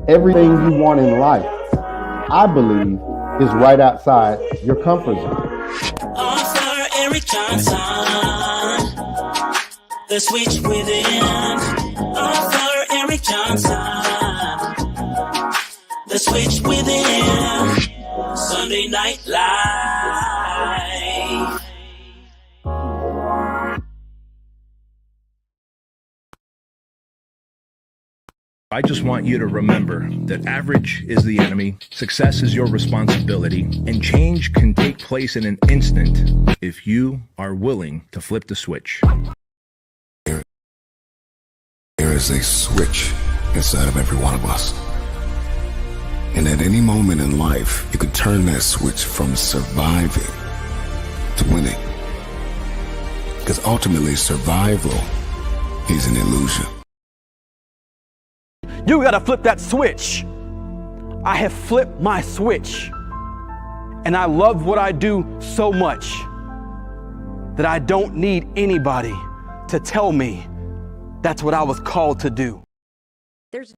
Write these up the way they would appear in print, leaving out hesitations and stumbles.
Everything you want in life, I believe, is right outside your comfort zone. Author Eric Johnson, The Switch Within. Author Eric Johnson, The Switch Within. Sunday Night Live. I just want you to remember that average is the enemy, success is your responsibility, and change can take place in an instant if you are willing to flip the switch. There is a switch inside of every one of us. And at any moment in life, you could turn that switch from surviving to winning. Because ultimately, survival is an illusion. You gotta flip that switch. I have flipped my switch. And I love what I do so much that I don't need anybody to tell me that's what I was called to do. There's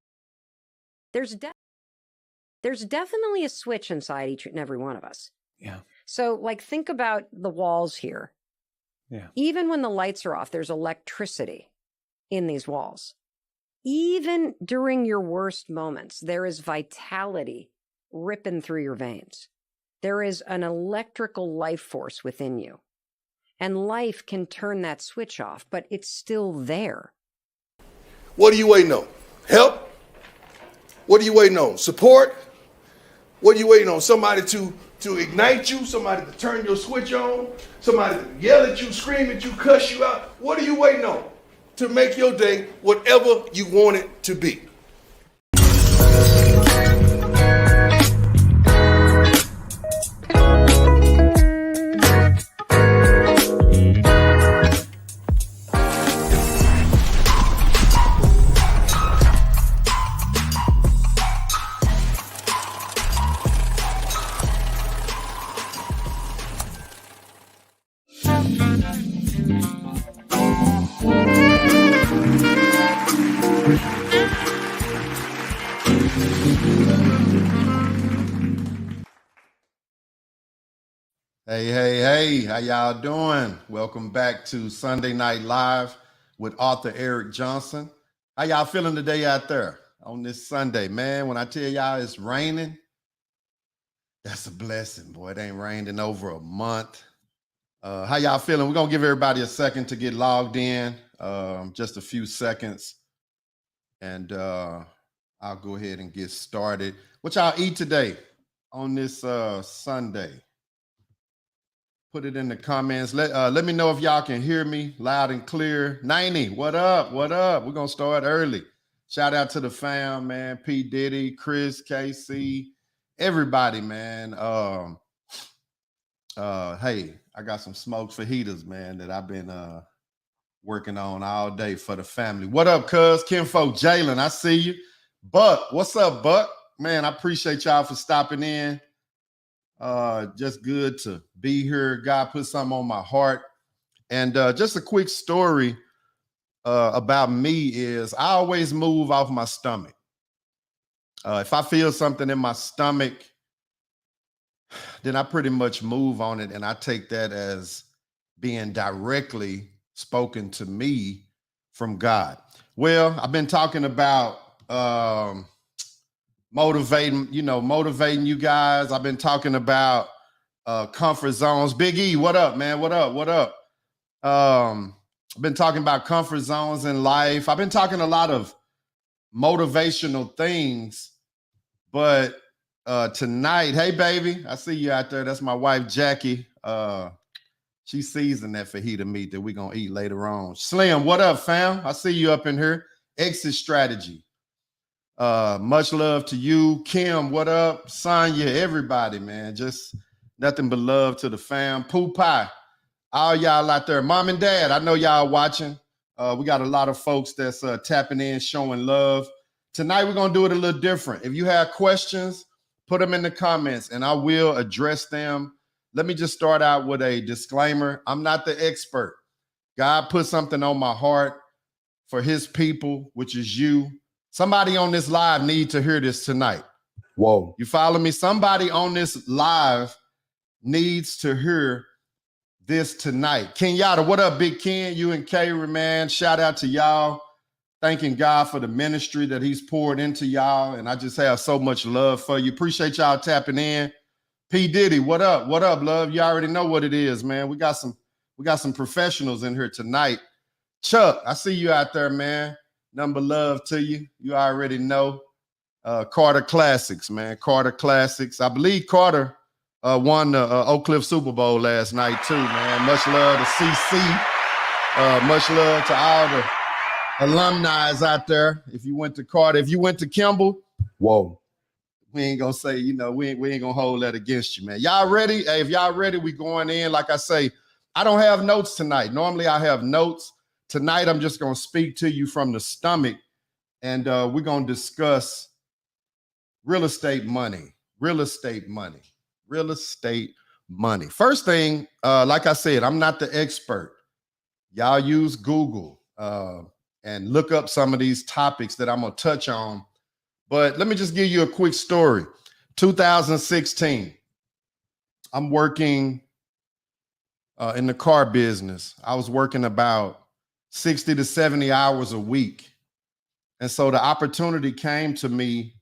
definitely a switch inside each and every one of us. Yeah. So like think about the walls here. Yeah. Even when the lights are off, there's electricity in these walls. Even during your worst moments, there is vitality ripping through your veins. There is an electrical life force within you. And life can turn that switch off, but it's still there. What are you waiting on? Help? What are you waiting on? Support? What are you waiting on? Somebody to ignite you? Somebody to turn your switch on? Somebody to yell at you, scream at you, cuss you out? What are you waiting on to make your day whatever you want it to be? Hey, how y'all doing? Welcome back to Sunday Night Live with author Eric Johnson. How y'all feeling today out there on this Sunday? Man, when I tell y'all it's raining, that's a blessing, boy. It ain't rained in over a month. How y'all feeling? We're going to give everybody a second to get logged in, just a few seconds. And I'll go ahead and get started. What y'all eat today on this Sunday? Put it in the comments. Let me know if y'all can hear me loud and clear. 90, what up? What up? We're going to start early. Shout out to the fam, man. P. Diddy, Chris, KC, everybody, man. Hey, I got some smoked fajitas, man, that I've been working on all day for the family. What up, cuz? Kinfolk Jalen, I see you. Buck, what's up, Buck? Man, I appreciate y'all for stopping in. Just good to be here. God put something on my heart. And just a quick story about me is I always move off my stomach. If I feel something in my stomach, then I pretty much move on it. And I take that as being directly spoken to me from God. Well, I've been talking about motivating you guys. I've been talking about comfort zones. Big E, what up, man? What up? I've been talking about comfort zones in life. I've been talking a lot of motivational things, but tonight, hey baby, I see you out there. That's my wife, Jackie. She seasoned that fajita meat that we're gonna eat later on. Slim, what up, fam? I see you up in here. Exit strategy. Much love to you. Kim, what up? Sonya, everybody, man. Just nothing but love to the fam. Pooh Pie, all y'all out there. Mom and Dad, I know y'all watching. We got a lot of folks that's tapping in, showing love. Tonight, we're going to do it a little different. If you have questions, put them in the comments, and I will address them. Let me just start out with a disclaimer. I'm not the expert. God put something on my heart for his people, which is you, Somebody on this live need to hear this tonight. Whoa. You follow me? Somebody on this live needs to hear this tonight. Kenyatta, what up, Big Ken? You and Kyrie, man. Shout out to y'all. Thanking God for the ministry that he's poured into y'all. And I just have so much love for you. Appreciate y'all tapping in. P. Diddy, what up? What up, love? You already know what it is, man. We got some professionals in here tonight. Chuck, I see you out there, man. Number love to you. You already know. Carter Classics, man. Carter Classics. I believe Carter won the Oak Cliff Super Bowl last night too, man. Much love to CC. Much love to all the alumni out there. If you went to Carter, if you went to Kimball, whoa. We ain't gonna say, you know, we ain't gonna hold that against you, man. Y'all ready? Hey, if y'all ready, we going in. Like I say, I don't have notes tonight. Normally I have notes. Tonight I'm just gonna speak to you from the stomach, and we're gonna discuss real estate money. Real estate money. Real estate money. First thing, like I said, I'm not the expert. Y'all use Google and look up some of these topics that I'm gonna touch on. But let me just give you a quick story. 2016, I'm working in the car business. I was working about 60 to 70 hours a week. And so the opportunity came to me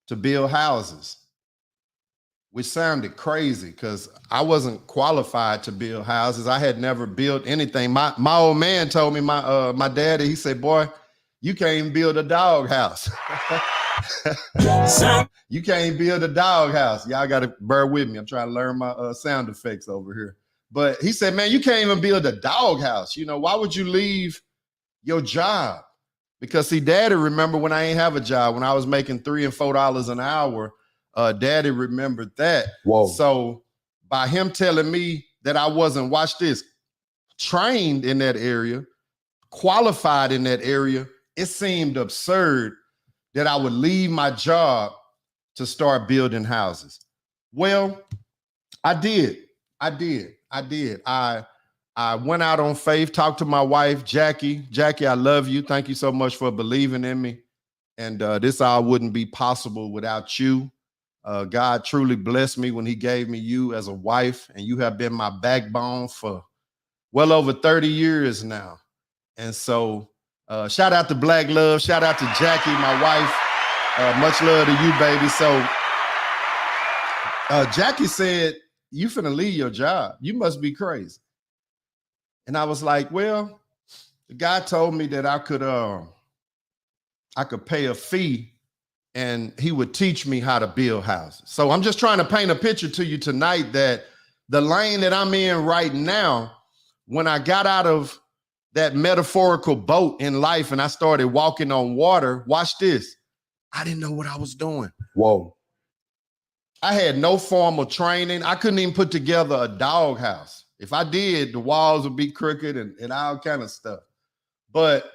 to build houses, which sounded crazy because I wasn't qualified to build houses. I had never built anything. My old man told me, my daddy, he said, boy, you can't even build a dog house. You can't build a dog house. Y'all got to bear with me. I'm trying to learn my sound effects over here. But he said, man, you can't even build a dog house. You know, why would you leave your job? Because see, daddy, remember when I ain't have a job, when I was making $3 and $4 an hour, daddy remembered that. Whoa. So by him telling me that I wasn't, watch this, trained in that area, qualified in that area, it seemed absurd that I would leave my job to start building houses. Well, I did. I went out on faith, talked to my wife, Jackie. Jackie, I love you. Thank you so much for believing in me. And this all wouldn't be possible without you. God truly blessed me when he gave me you as a wife, and you have been my backbone for well over 30 years now. And so shout out to Black Love. Shout out to Jackie, my wife. Much love to you, baby. So Jackie said, you finna leave your job. You must be crazy. And I was like, well, the guy told me that I could pay a fee and he would teach me how to build houses. So I'm just trying to paint a picture to you tonight that the lane that I'm in right now, when I got out of that metaphorical boat in life and I started walking on water, watch this. I didn't know what I was doing. Whoa. I had no formal training. I couldn't even put together a dog house. If I did, the walls would be crooked and all kind of stuff. But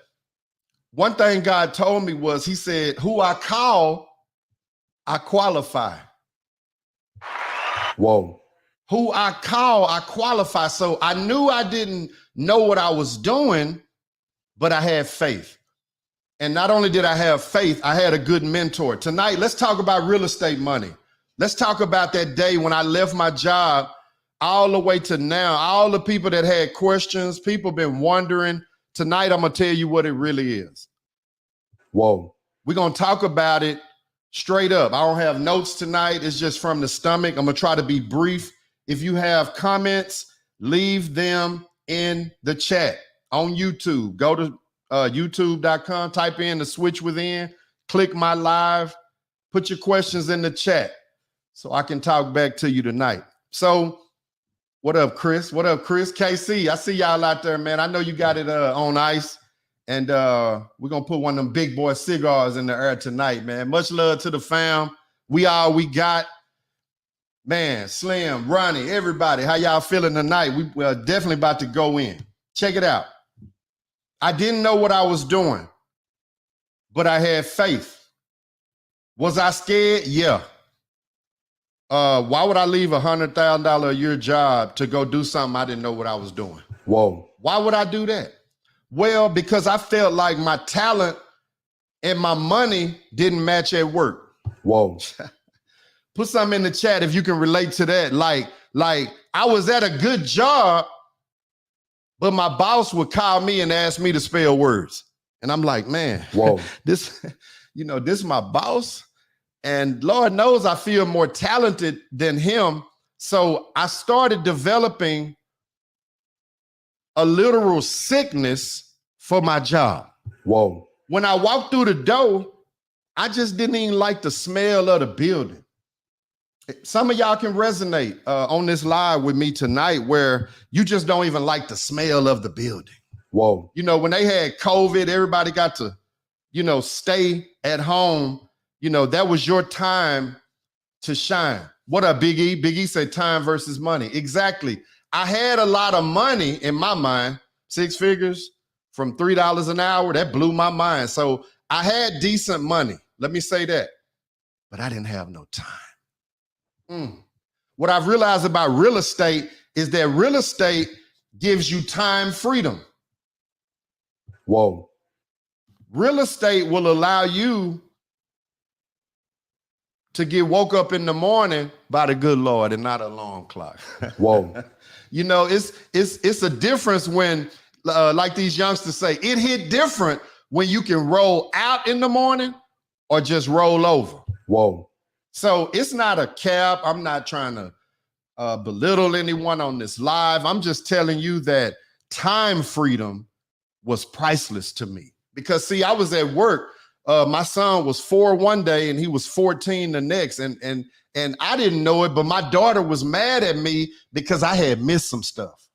one thing God told me was, he said, who I call, I qualify. Whoa. Who I call, I qualify. So I knew I didn't know what I was doing, but I had faith. And not only did I have faith, I had a good mentor. Tonight, let's talk about real estate money. Let's talk about that day when I left my job all the way to now. All the people that had questions, people been wondering. Tonight, I'm going to tell you what it really is. Whoa. We're going to talk about it straight up. I don't have notes tonight. It's just from the stomach. I'm going to try to be brief. If you have comments, leave them in the chat on YouTube. Go to youtube.com, type in The Switch Within, click my live, put your questions in the chat so I can talk back to you tonight. So what up, Chris? What up, Chris? KC, I see y'all out there, man. I know you got it on ice, and we're going to put one of them big boy cigars in the air tonight, man. Much love to the fam. We all we got. Man, Slim, Ronnie, everybody, how y'all feeling tonight? We're definitely about to go in. Check it out. I didn't know what I was doing, but I had faith. Was I scared? Yeah. Why would I leave $100,000 a year job to go do something I didn't know what I was doing? Whoa. Why would I do that? Well, because I felt like my talent and my money didn't match at work. Whoa. Put something in the chat if you can relate to that. Like I was at a good job, but my boss would call me and ask me to spell words. And I'm like, man, whoa, this is my boss. And Lord knows I feel more talented than him. So I started developing a literal sickness for my job. Whoa. When I walked through the door, I just didn't even like the smell of the building. Some of y'all can resonate on this live with me tonight where you just don't even like the smell of the building. Whoa. You know, when they had COVID, everybody got to, stay at home. That was your time to shine. What up, Big E? Big E said time versus money. Exactly. I had a lot of money in my mind, 6 figures from $3 an hour. That blew my mind. So I had decent money. Let me say that. But I didn't have no time. What I've realized about real estate is that real estate gives you time freedom. Whoa. Real estate will allow you to get woke up in the morning by the good Lord and not an alarm clock. Whoa. It's a difference when, like these youngsters say, it hit different when you can roll out in the morning or just roll over. Whoa. So it's not a cap. I'm not trying to belittle anyone on this live. I'm just telling you that time freedom was priceless to me. Because see, I was at work. My son was 4 one day and he was 14 the next. And I didn't know it, but my daughter was mad at me because I had missed some stuff.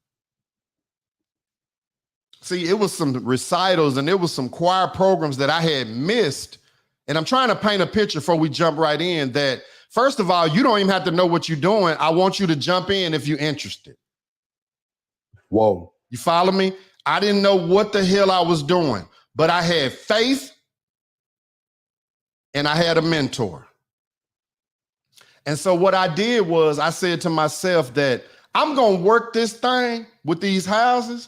See, it was some recitals and it was some choir programs that I had missed. And I'm trying to paint a picture before we jump right in that, first of all, you don't even have to know what you're doing. I want you to jump in if you're interested. Whoa. You follow me? I didn't know what the hell I was doing, but I had faith and I had a mentor. And so what I did was I said to myself that I'm going to work this thing with these houses,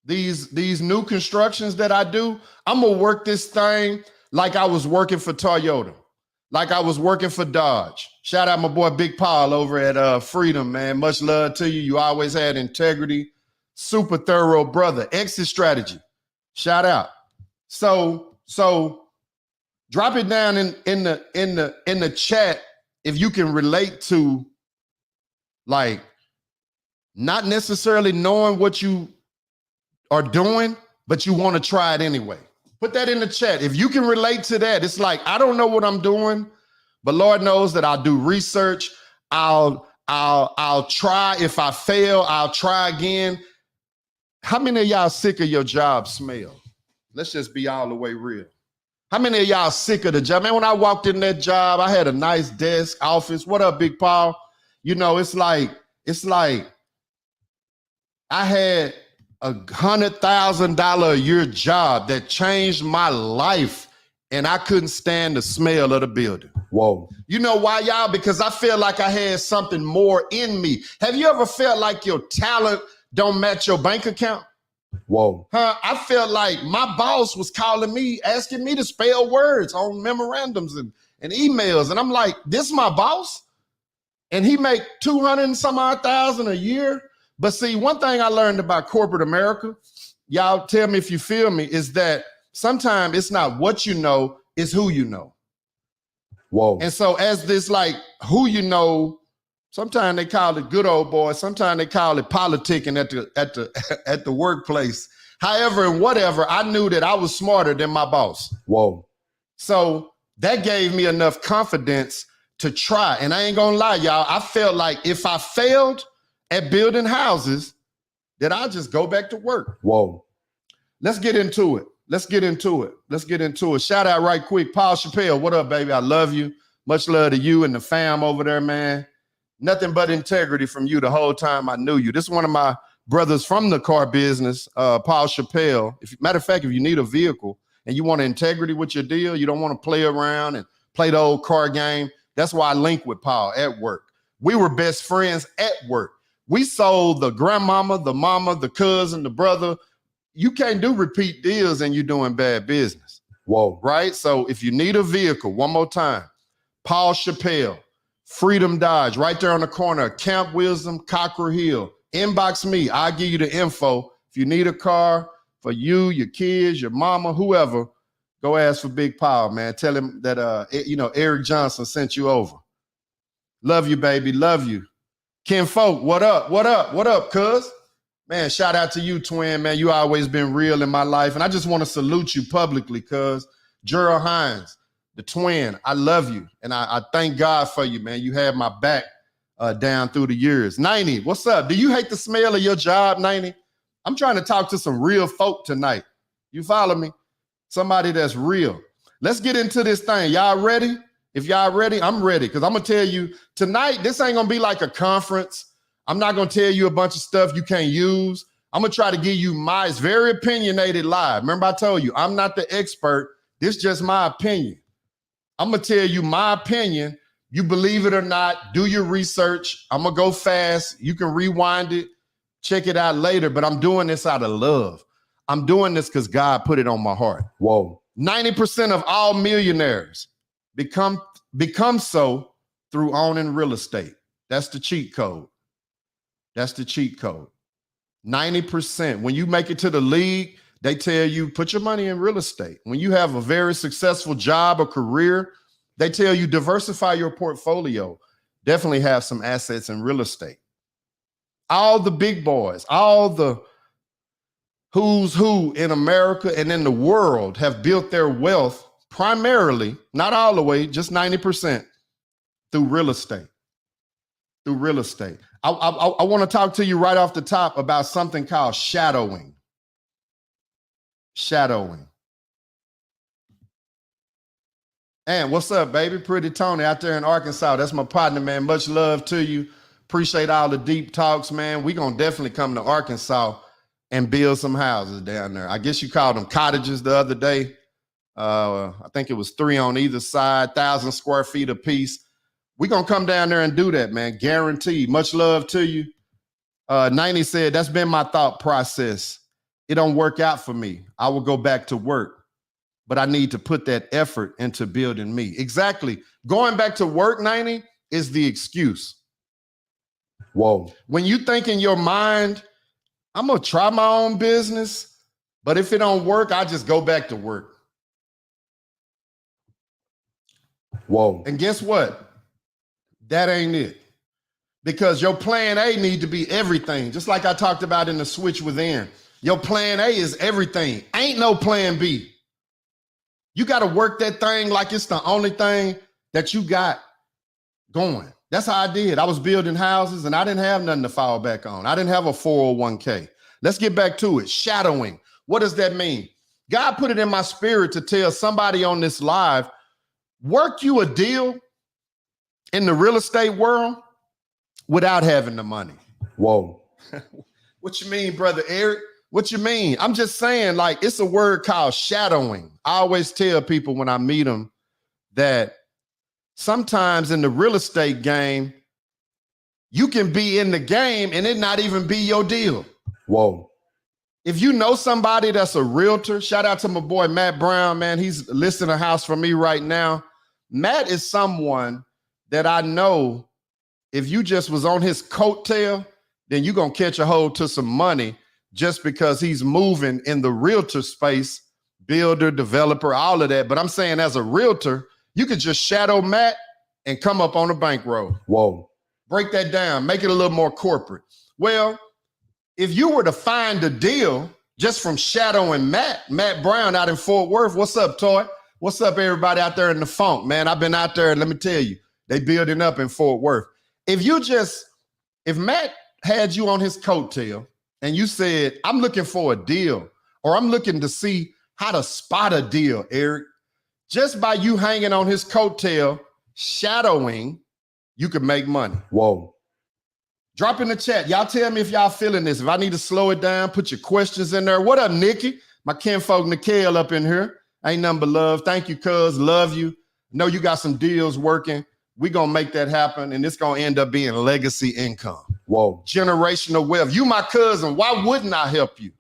these new constructions that I do. I'm going to work this thing like I was working for Toyota, like I was working for Dodge. Shout out my boy Big Paul over at Freedom, man. Much love to you. You always had integrity. Super thorough brother. Exit strategy. Shout out. So drop it down in the chat if you can relate to, like, not necessarily knowing what you are doing, but you want to try it anyway. Put that in the chat. If you can relate to that, it's like, I don't know what I'm doing, but Lord knows that I'll do research. I'll try. If I fail, I'll try again. How many of y'all sick of your job smell? Let's just be all the way real. How many of y'all sick of the job? Man, when I walked in that job, I had a nice desk, office. What up, Big Paul? It's like I had $100,000 a year job that changed my life, and I couldn't stand the smell of the building. Whoa. You know why, y'all? Because I felt like I had something more in me. Have you ever felt like your talent don't match your bank account? Whoa. I felt like my boss was calling me, asking me to spell words on memorandums and emails. And I'm like, this is my boss? And he make 200 and some odd thousand a year. But see, one thing I learned about corporate America, y'all tell me if you feel me, is that sometimes it's not what you know, it's who you know. Whoa. And so as this, like, who you know, sometimes they call it good old boy. Sometimes they call it politicking at the workplace. However, and whatever, I knew that I was smarter than my boss. Whoa. So that gave me enough confidence to try. And I ain't gonna lie, y'all, I felt like if I failed at building houses, that I'll just go back to work. Whoa. Let's get into it. Shout out right quick, Paul Chappelle. What up, baby? I love you. Much love to you and the fam over there, man. Nothing but integrity from you the whole time I knew you. This is one of my brothers from the car business, Paul Chappelle. Matter of fact, if you need a vehicle and you want integrity with your deal, you don't want to play around and play the old car game. That's why I link with Paul at work. We were best friends at work. We sold the grandmama, the mama, the cousin, the brother. You can't do repeat deals and you're doing bad business. Whoa. Right? So if you need a vehicle, one more time, Paul Chappelle, Freedom Dodge, right there on the corner, Camp Wisdom, Cockrell Hill. Inbox me. I'll give you the info. If you need a car for you, your kids, your mama, whoever, go ask for Big Paul, man. Tell him that, Eric Johnson sent you over. Love you, baby. Love you. Ken Folk, what up? What up? What up, cuz? Man, shout out to you, twin, man. You always been real in my life. And I just want to salute you publicly, cuz. Gerald Hines, the twin, I love you. And I thank God for you, man. You had my back down through the years. 90, what's up? Do you hate the smell of your job, 90? I'm trying to talk to some real folk tonight. You follow me? Somebody that's real. Let's get into this thing. Y'all ready? If y'all ready, I'm ready. Because I'm going to tell you tonight, this ain't going to be like a conference. I'm not going to tell you a bunch of stuff you can't use. I'm going to try to give you it's very opinionated live. Remember I told you, I'm not the expert. This is just my opinion. I'm going to tell you my opinion. You believe it or not, do your research. I'm going to go fast. You can rewind it, check it out later, but I'm doing this out of love. I'm doing this because God put it on my heart. Whoa. 90% of all millionaires become so through owning real estate. That's the cheat code. That's the cheat code. 90%. When you make it to the league, they tell you, put your money in real estate. When you have a very successful job or career, they tell you, diversify your portfolio. Definitely have some assets in real estate. All the big boys, all the who's who in America and in the world have built their wealth primarily, not all the way, just 90% through real estate. Through real estate. I want to talk to you right off the top about something called shadowing. Shadowing. And what's up, baby? Pretty Tony out there in Arkansas. That's my partner, man. Much love to you. Appreciate all the deep talks, man. We're going to definitely come to Arkansas and build some houses down there. I guess you called them cottages the other day. I think it was 3 on either side, 1,000 square feet apiece. We're going to come down there and do that, man. Guaranteed. Much love to you. 90 said, that's been my thought process. It don't work out for me. I will go back to work, but I need to put that effort into building me. Exactly. Going back to work, 90, is the excuse. Whoa. When you think in your mind, I'm going to try my own business, but if it don't work, I just go back to work. Whoa. And guess what? That ain't it. Because your plan A need to be everything. Just like I talked about in the switch within. Your plan A is everything. Ain't no plan B. You got to work that thing like it's the only thing that you got going. That's how I did. I was building houses and I didn't have nothing to fall back on. I didn't have a 401k. Let's get back to it. Shadowing. What does that mean? God put it in my spirit to tell somebody on this live, work you a deal in the real estate world without having the money. Whoa. What you mean, brother Eric? What you mean? I'm just saying, like, it's a word called shadowing. I always tell people when I meet them that sometimes in the real estate game, you can be in the game and it not even be your deal. Whoa. If you know somebody that's a realtor, shout out to my boy, Matt Brown, man. He's listing a house for me right now. Matt is someone that I know if you just was on his coattail, then you're going to catch a hold to some money just because he's moving in the realtor space, builder, developer, all of that. But I'm saying as a realtor, you could just shadow Matt and come up on a bankroll. Whoa. Break that down. Make it a little more corporate. Well, if you were to find a deal just from shadowing Matt Brown out in Fort Worth, what's up, Toy? What's up, everybody out there in the funk, man? I've been out there, and let me tell you, they building up in Fort Worth. If Matt had you on his coattail and you said, I'm looking for a deal, or I'm looking to see how to spot a deal, Eric, just by you hanging on his coattail, shadowing, you could make money. Whoa. Drop in the chat. Y'all tell me if y'all feeling this. If I need to slow it down, put your questions in there. What up, Nikki? My kinfolk Nikhil up in here. Ain't nothing but love. Thank you, cuz. Love you. Know you got some deals working. We gonna make that happen, and it's gonna end up being legacy income. Whoa. Generational wealth. You my cousin. Why wouldn't I help you?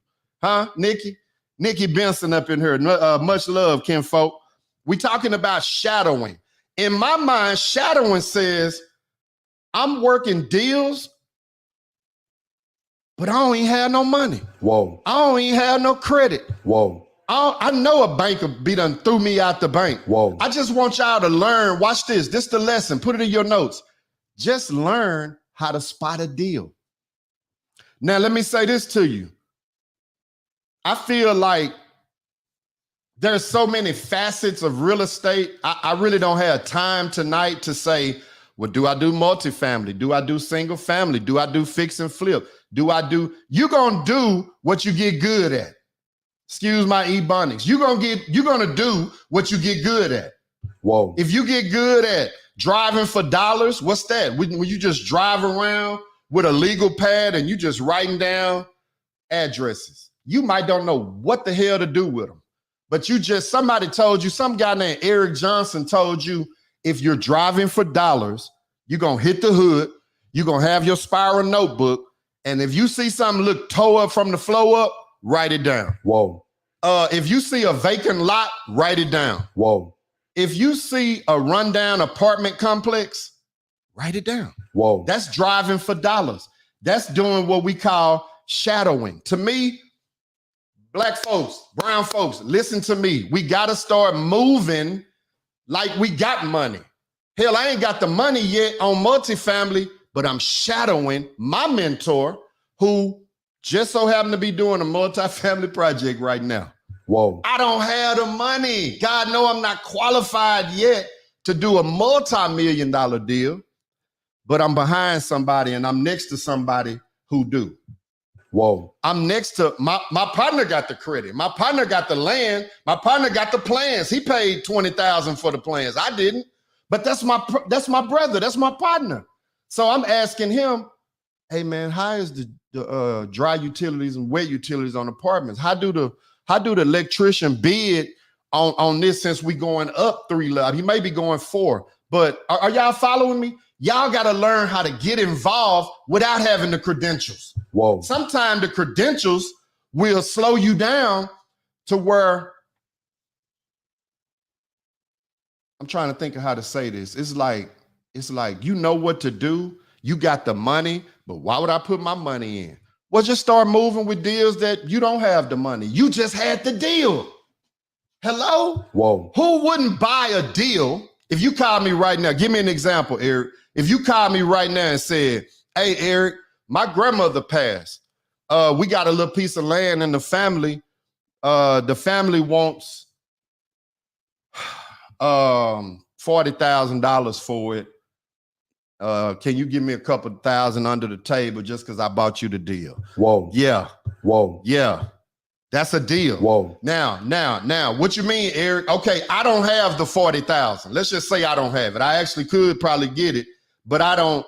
Huh, Nikki? Nikki Benson up in here. Much love, kinfolk. We talking about shadowing. In my mind, shadowing says I'm working deals, but I don't even have no money. Whoa. I don't even have no credit. Whoa. I know a banker be done threw me out the bank. Whoa. I just want y'all to learn. Watch this. This the lesson. Put it in your notes. Just learn how to spot a deal. Now, let me say this to you. I feel like there's so many facets of real estate. I really don't have time tonight to say, well, do I do multifamily? Do I do single family? Do I do fix and flip? You're going to do what you get good at. Excuse my ebonics. You're going to do what you get good at. Whoa. If you get good at driving for dollars, what's that? When you just drive around with a legal pad and you just writing down addresses, you might don't know what the hell to do with them. But somebody told you, some guy named Eric Johnson told you, if you're driving for dollars, you're going to hit the hood, you're going to have your spiral notebook, and if you see something look toe up from the floor up, write it down. Whoa. If you see a vacant lot, write it down. Whoa. If you see a rundown apartment complex, write it down. Whoa. That's driving for dollars. That's doing what we call shadowing. To me, black folks, brown folks, listen to me. We got to start moving like we got money. Hell, I ain't got the money yet on multifamily, but I'm shadowing my mentor who just so happened to be doing a multifamily project right now. Whoa. I don't have the money. God know I'm not qualified yet to do a multi-million-dollar deal, but I'm behind somebody and I'm next to somebody who do. Whoa. I'm next to my partner got the credit. My partner got the land. My partner got the plans. He paid $20,000 for the plans. I didn't, but that's my brother. That's my partner. So I'm asking him, hey man, how is the dry utilities and wet utilities on apartments? How do the electrician bid on this since we going up 3 levels? He may be going 4, but are y'all following me? Y'all got to learn how to get involved without having the credentials. Whoa. Sometimes the credentials will slow you down to where, I'm trying to think of how to say this. It's like you know what to do. You got the money, but why would I put my money in? Well, just start moving with deals that you don't have the money. You just had the deal. Hello? Whoa. Who wouldn't buy a deal if you called me right now? Give me an example, Eric. If you called me right now and said, hey, Eric, my grandmother passed. We got a little piece of land in the family. The family wants $40,000 for it. Can you give me a couple thousand under the table just because I bought you the deal? Whoa. Yeah. Whoa. Yeah. That's a deal. Whoa. Now, what you mean, Eric? Okay, I don't have the 40,000. Let's just say I don't have it. I actually could probably get it, but I don't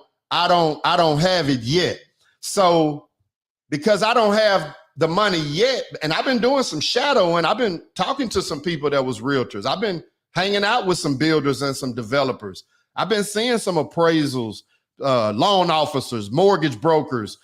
have it yet. So because I don't have the money yet, and I've been doing some shadowing, I've been talking to some people that was realtors. I've been hanging out with some builders and some developers. I've been seeing some appraisals, loan officers, mortgage brokers.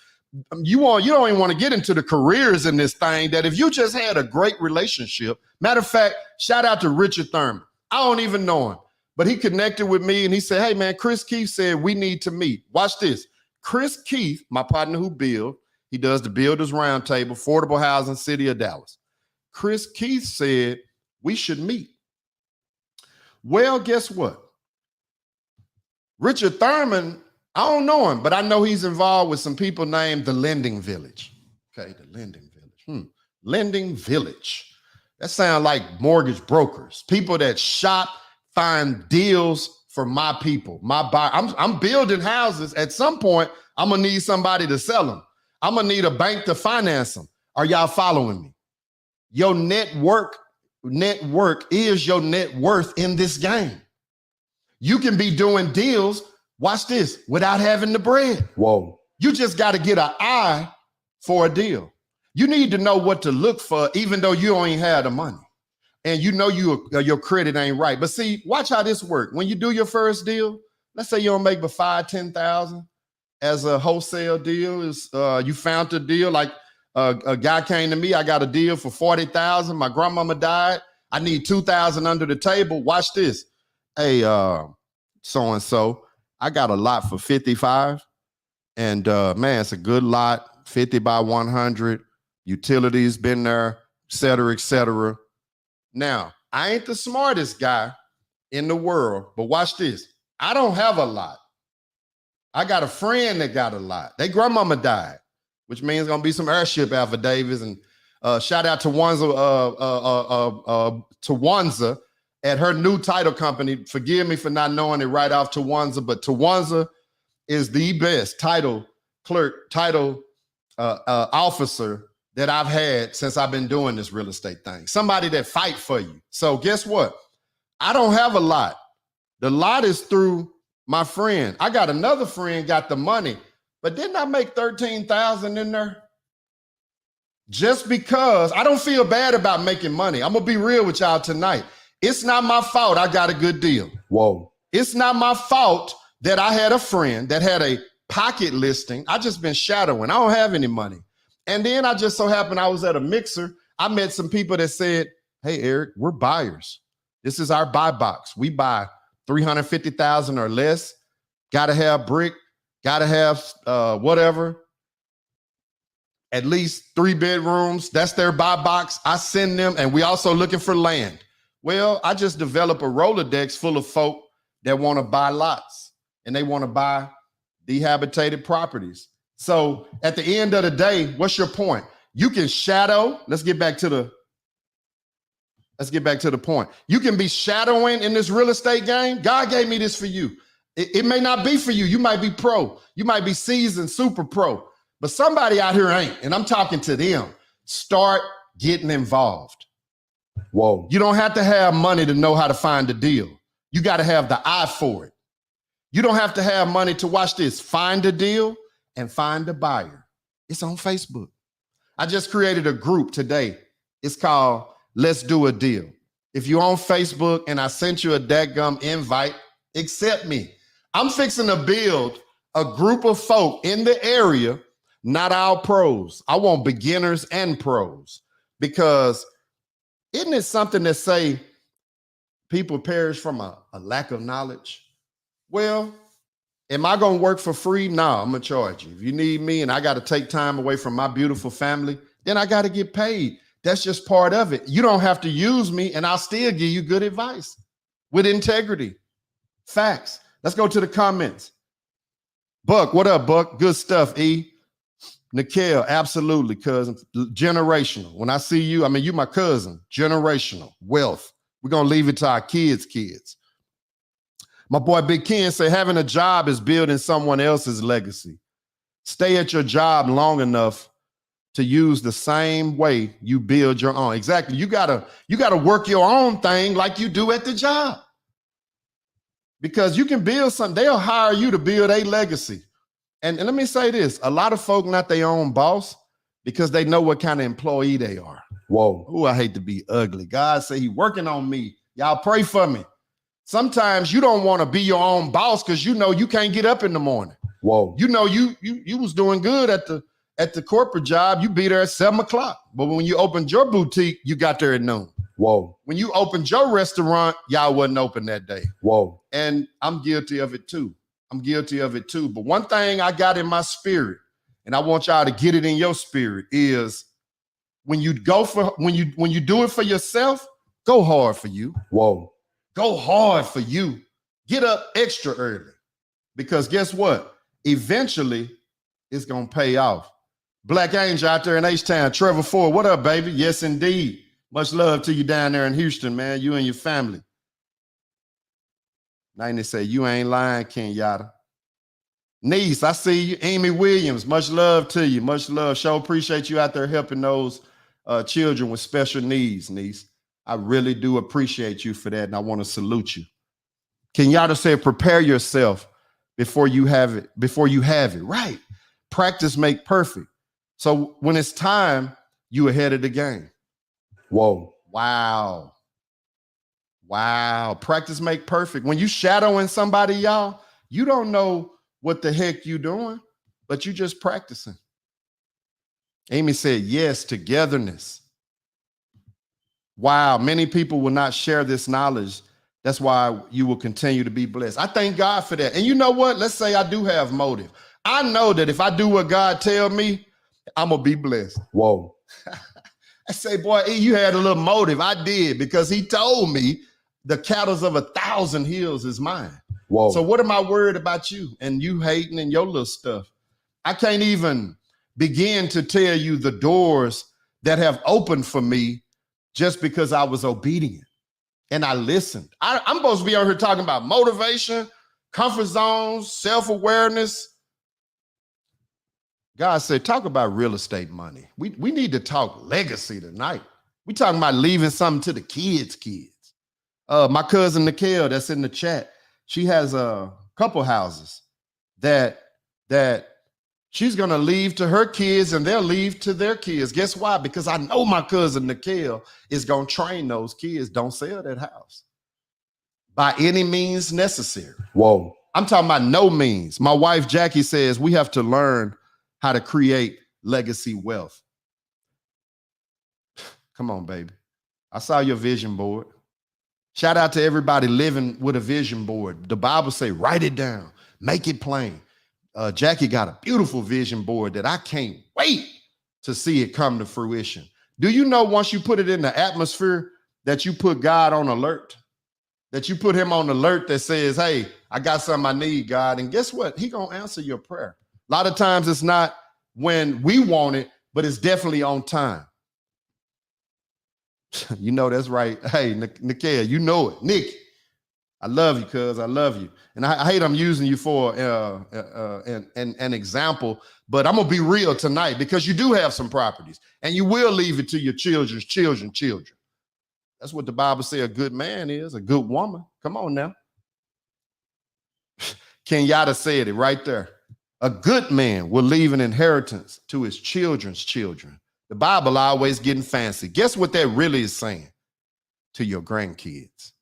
You don't even want to get into the careers in this thing that if you just had a great relationship. Matter of fact, shout out to Richard Thurman. I don't even know him, but he connected with me and he said, hey man, Chris Keith said we need to meet. Watch this. Chris Keith, my partner who he does the Builders Roundtable, Affordable Housing, City of Dallas. Chris Keith said we should meet. Well, guess what? Richard Thurman, I don't know him, but I know he's involved with some people named the Lending Village. Okay, the Lending Village. Lending Village. That sounds like mortgage brokers, people that shop, find deals for my people, my buyer. I'm building houses. At some point, I'm going to need somebody to sell them. I'm going to need a bank to finance them. Are y'all following me? Your network is your net worth in this game. You can be doing deals, watch this, without having the bread. Whoa. You just got to get an eye for a deal. You need to know what to look for, even though you don't even have the money. And you know your credit ain't right. But see, watch how this works. When you do your first deal, let's say you don't make but $5,000, $10,000 as a wholesale deal. You found the deal. Like A guy came to me. I got a deal for 40,000. My grandmama died. I need 2,000 under the table. Watch this. Hey, so-and-so, I got a lot for 55. And man, it's a good lot, 50 by 100. Utilities been there, et cetera, et cetera. Now, I ain't the smartest guy in the world, but watch this. I don't have a lot. I got a friend that got a lot. Their grandmama died, which means gonna be some airship affidavits. And shout out to Tawanza at her new title company. Forgive me for not knowing it right off Tawanza, but Tawanza is the best title officer that I've had since I've been doing this real estate thing. Somebody that fight for you. So guess what? I don't have a lot. The lot is through my friend. I got another friend got the money, but didn't I make 13,000 in there? Just because I don't feel bad about making money. I'm gonna be real with y'all tonight. It's not my fault I got a good deal. Whoa. It's not my fault that I had a friend that had a pocket listing. I just been shadowing. I don't have any money. And then I just so happened I was at a mixer. I met some people that said, hey, Eric, we're buyers. This is our buy box. We buy 350,000 or less. Got to have brick. Got to have whatever. At least 3 bedrooms. That's their buy box. I send them, and we also looking for land. Well, I just develop a Rolodex full of folk that want to buy lots, and they want to buy dehabitated properties. So at the end of the day, what's your point? You can shadow. Let's get back to the point. You can be shadowing in this real estate game. God gave me this for you. It may not be for you. You might be pro. You might be seasoned, super pro. But somebody out here ain't, and I'm talking to them. Start getting involved. Whoa. You don't have to have money to know how to find a deal. You got to have the eye for it. You don't have to have money to watch this. Find a deal and find a buyer. It's on Facebook. I just created a group today. It's called Let's Do a Deal. If you're on Facebook and I sent you a dadgum invite, accept me. I'm fixing to build a group of folk in the area, not all pros. I want beginners and pros, because isn't it something that say people perish from a lack of knowledge? Well, am I going to work for free? No, I'm going to charge you. If you need me and I got to take time away from my beautiful family, then I got to get paid. That's just part of it. You don't have to use me, and I'll still give you good advice with integrity. Facts. Let's go to the comments. Buck, what up, Buck? Good stuff, E. Nikhil, absolutely, cousin. Generational. When I see you, I mean, you my cousin. Generational. Wealth. We're going to leave it to our kids. My boy Big Ken said, having a job is building someone else's legacy. Stay at your job long enough to use the same way you build your own. Exactly. You gotta work your own thing like you do at the job. Because you can build something, they'll hire you to build a legacy. And let me say this, a lot of folk not their own boss because they know what kind of employee they are. Whoa. Ooh, I hate to be ugly. God say he working on me. Y'all pray for me. Sometimes you don't want to be your own boss because you know you can't get up in the morning. Whoa. You know you was doing good at the corporate job. You be there at 7 o'clock. But when you opened your boutique, you got there at noon. Whoa. When you opened your restaurant, y'all wasn't open that day. Whoa. And I'm guilty of it too. But one thing I got in my spirit, and I want y'all to get it in your spirit, is when you do it for yourself, go hard for you. Whoa. Go hard for you. Get up extra early. Because guess what? Eventually, it's going to pay off. Black Angel out there in H-Town. Trevor Ford, what up, baby? Yes, indeed. Much love to you down there in Houston, man. You and your family. Now they say, you ain't lying, Kenyatta. Niece, I see you. Amy Williams, much love to you. Much love. Sure appreciate you out there helping those children with special needs, niece. I really do appreciate you for that, and I want to salute you. Kenyatta said, prepare yourself before you have it. Right. Practice make perfect. So when it's time, you ahead of the game. Whoa. Wow. Practice make perfect. When you shadowing somebody, y'all, you don't know what the heck you doing, but you just practicing. Amy said, yes, togetherness. Wow, many people will not share this knowledge. That's why you will continue to be blessed. I thank God for that. And you know what? Let's say I do have motive. I know that if I do what God tell me, I'm going to be blessed. Whoa. I say, boy, you had a little motive. I did, because he told me the cattle of 1,000 hills is mine. Whoa. So what am I worried about you and you hating and your little stuff? I can't even begin to tell you the doors that have opened for me just because I was obedient and I listened. I'm supposed to be on here talking about motivation, comfort zones, self-awareness. God said, talk about real estate money. We need to talk legacy tonight. We talking about leaving something to the kids. My cousin Nikhil, that's in the chat, she has a couple houses that she's gonna leave to her kids and they'll leave to their kids. Guess why? Because I know my cousin Nikhil is gonna train those kids. Don't sell that house by any means necessary. Whoa. I'm talking about no means. My wife Jackie says we have to learn how to create legacy wealth. Come on, baby. I saw your vision board. Shout out to everybody living with a vision board. The Bible say, write it down, make it plain. Jackie got a beautiful vision board that I can't wait to see it come to fruition. Do you know once you put it in the atmosphere that you put God on alert, that you put him on alert that says, hey, I got something I need, God. And guess what? He gonna answer your prayer. A lot of times it's not when we want it, but it's definitely on time. You know, that's right. Hey, Nikhil, you know it. Nick, I love you, cuz. I love you. And I hate I'm using you for an example, but I'm going to be real tonight because you do have some properties and you will leave it to your children's children. That's what the Bible says a good man is, a good woman. Come on now. Kenyatta said it right there. A good man will leave an inheritance to his children's children. The Bible always getting fancy. Guess what that really is saying? To your grandkids.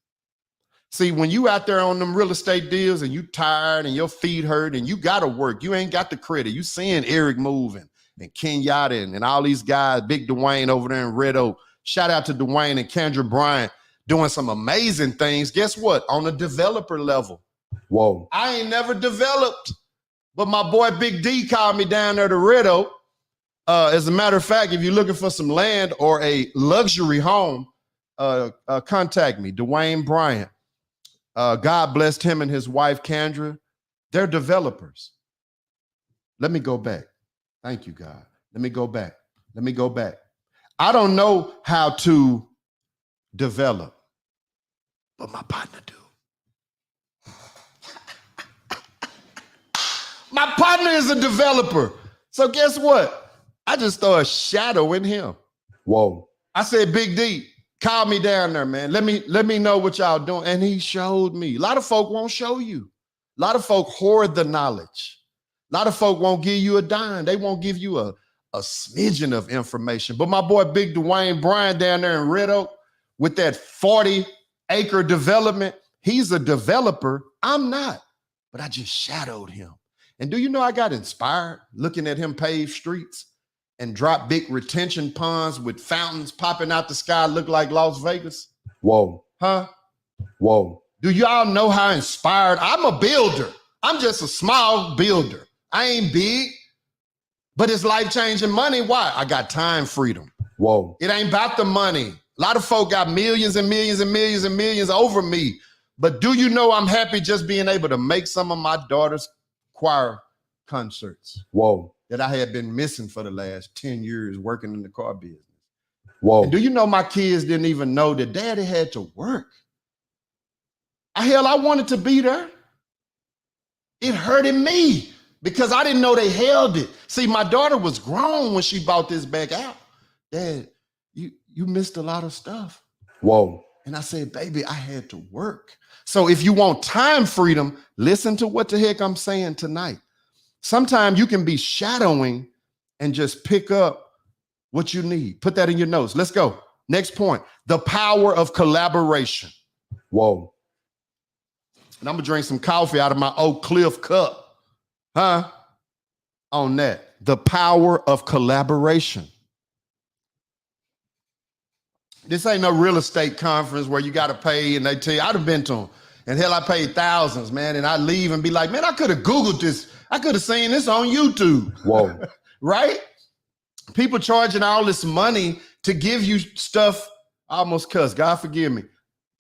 See, when you out there on them real estate deals and you tired and your feet hurt and you got to work, you ain't got the credit. You seeing Eric moving and Kenyatta and all these guys, Big Dwayne over there in Red Oak. Shout out to Dwayne and Kendra Bryant doing some amazing things. Guess what? On a developer level. Whoa. I ain't never developed, but my boy Big D called me down there to Red Oak. As a matter of fact, if you're looking for some land or a luxury home, contact me, Dwayne Bryant. God blessed him and his wife, Kendra. They're developers. Let me go back. Thank you, God. Let me go back. I don't know how to develop, but my partner do. My partner is a developer. So guess what? I just started shadowing him. Whoa. I said, Big D, call me down there, man. Let me know what y'all doing. And he showed me. A lot of folk won't show you. A lot of folk hoard the knowledge. A lot of folk won't give you a dime. They won't give you a smidgen of information. But my boy, Big Dwayne Bryan down there in Red Oak with that 40-acre development, he's a developer. I'm not, but I just shadowed him. And do you know I got inspired looking at him pave streets and drop big retention ponds with fountains popping out the sky, look like Las Vegas? Whoa. Huh? Whoa. Do y'all know how inspired? I'm a builder. I'm just a small builder. I ain't big, but it's life-changing money. Why? I got time freedom. Whoa. It ain't about the money. A lot of folk got millions and millions and millions and millions over me. But do you know I'm happy just being able to make some of my daughter's choir concerts? Whoa. That I had been missing for the last 10 years working in the car business. Whoa. And do you know my kids didn't even know that daddy had to work? I wanted to be there. It hurted me because I didn't know they held it. See, my daughter was grown when she bought this back out. Dad, you missed a lot of stuff. Whoa. And I said, baby, I had to work. So if you want time freedom, listen to what the heck I'm saying tonight. Sometimes you can be shadowing and just pick up what you need. Put that in your notes. Let's go. Next point, the power of collaboration. Whoa. And I'm going to drink some coffee out of my Oak Cliff cup. Huh? On that. the power of collaboration. This ain't no real estate conference where you got to pay and they tell you, I'd have been to them. And hell, I paid thousands, man. And I leave and be like, man, I could have Googled this. I could have seen this on YouTube. Whoa. Right? People charging all this money to give you stuff. I almost cussed, God forgive me.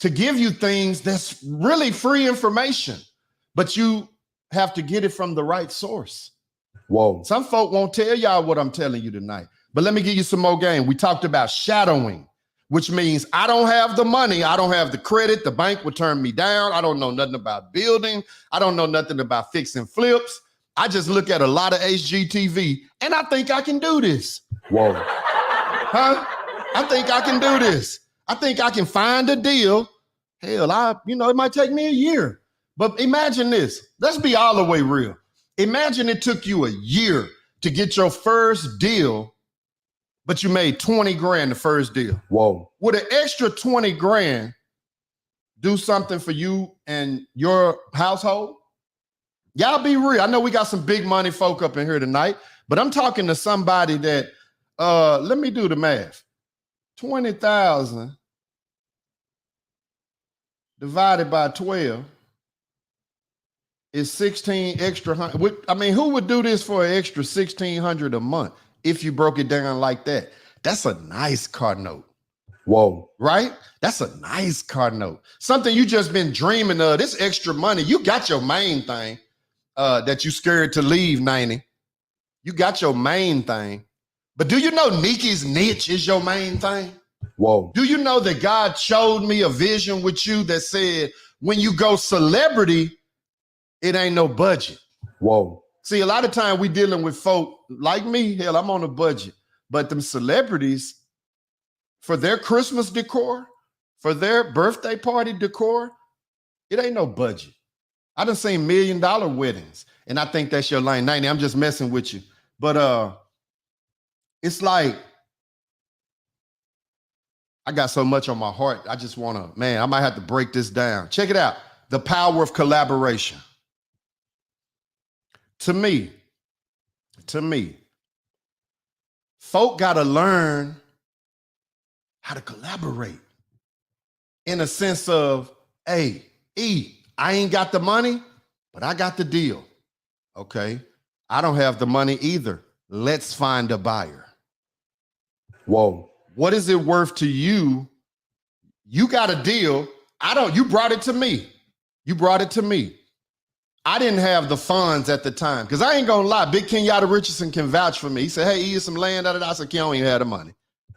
To give you things that's really free information, but you have to get it from the right source. Whoa. Some folk won't tell y'all what I'm telling you tonight. But let me give you some more game. We talked about shadowing, which means I don't have the money. I don't have the credit. The bank will turn me down. I don't know nothing about building. I don't know nothing about fixing flips. I just look at a lot of HGTV and I think I can do this. Whoa. Huh? I think I can do this. I think I can find a deal. Hell, it might take me a year. But imagine this. Let's be all the way real. Imagine it took you a year to get your first deal, but you made 20 grand the first deal. Whoa. Would an extra 20 grand do something for you and your household? Y'all be real. I know we got some big money folk up in here tonight, but I'm talking to somebody that, let me do the math. 20,000 divided by 12 is 16 extra hundred. I mean, who would do this for an extra 1,600 a month if you broke it down like that? That's a nice car note. Whoa. Right? That's a nice car note. Something you just been dreaming of. This extra money. You got your main thing that you scared to leave, 90. You got your main thing. But do you know Nikki's niche is your main thing? Whoa. Do you know that God showed me a vision with you that said, when you go celebrity, it ain't no budget. Whoa. See, a lot of time we dealing with folk like me. Hell, I'm on a budget. But them celebrities, for their Christmas decor, for their birthday party decor, it ain't no budget. I done seen $1 million weddings, and I think that's your lane. 90, I'm just messing with you. But it's like, I got so much on my heart. I just want to, man, I might have to break this down. Check it out. The power of collaboration. To me, folk got to learn how to collaborate in a sense of, hey, I ain't got the money, but I got the deal. Okay. I don't have the money either. Let's find a buyer. Whoa. What is it worth to you? You got a deal. You brought it to me. I didn't have the funds at the time. Because I ain't gonna lie, Big Kenyatta Richardson can vouch for me. He said, hey, here's some land out of that. I said, Ken, I don't even have the money.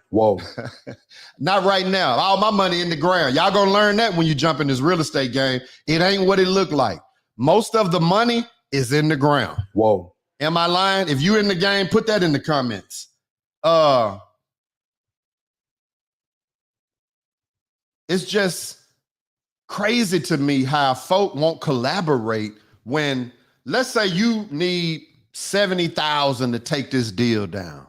Whoa. Not right now. All my money in the ground. Y'all gonna learn that when you jump in this real estate game. It ain't what it looked like. Most of the money is in the ground. Whoa. Am I lying? If you in the game, put that in the comments. It's just crazy to me how folk won't collaborate when, let's say you need 70,000 to take this deal down.